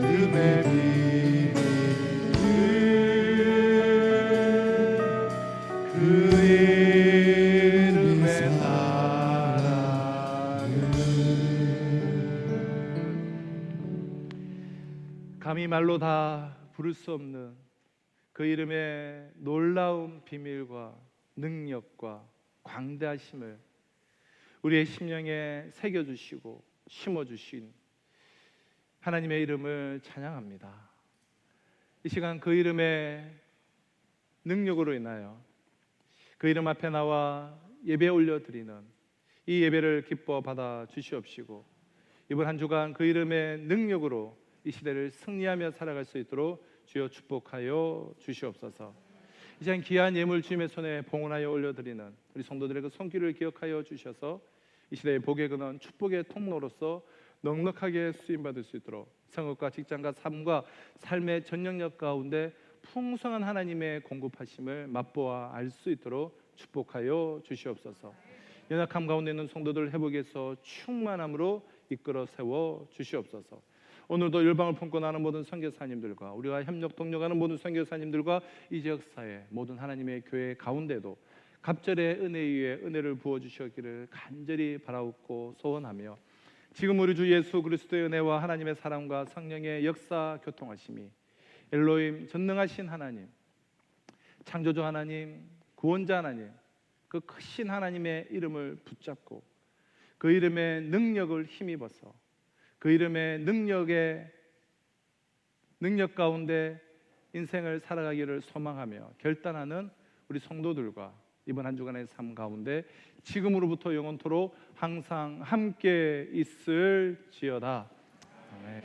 이름의 비밀 그 이름의 사랑은 감히 말로 다 부를 수 없는 그 이름의 놀라운 비밀과 능력과 광대하심을 우리의 심령에 새겨주시고 심어주신 하나님의 이름을 찬양합니다. 이 시간 그 이름의 능력으로 인하여 그 이름 앞에 나와 예배 올려드리는 이 예배를 기뻐 받아 주시옵시고 이번 한 주간 그 이름의 능력으로 이 시대를 승리하며 살아갈 수 있도록 주여 축복하여 주시옵소서. 이 시간 귀한 예물 주님의 손에 봉헌하여 올려드리는 우리 성도들의 그 손길을 기억하여 주셔서 이 시대의 복의 근원 축복의 통로로서 넉넉하게 쓰임받을 수 있도록 성업과 직장과 삶과 삶의 전 영역 가운데 풍성한 하나님의 공급하심을 맛보아 알 수 있도록 축복하여 주시옵소서. 연약함 가운데 있는 성도들 회복해서 충만함으로 이끌어 세워 주시옵소서. 오늘도 열방을 품고 나는 모든 선교사님들과 우리가 협력 동력하는 모든 선교사님들과 이 지역사회 모든 하나님의 교회 가운데도 갑절의 은혜 위에 은혜를 부어주시기를 간절히 바라옵고 소원하며 지금 우리 주 예수 그리스도의 은혜와 하나님의 사랑과 성령의 역사 교통하심이 엘로힘 전능하신 하나님, 창조주 하나님, 구원자 하나님, 그 크신 하나님의 이름을 붙잡고 그 이름의 능력을 힘입어서 그 이름의 능력 가운데 인생을 살아가기를 소망하며 결단하는 우리 성도들과 이번 한 주간의 삶 가운데 지금으로부터 영원토록 항상 함께 있을지어다. 아멘.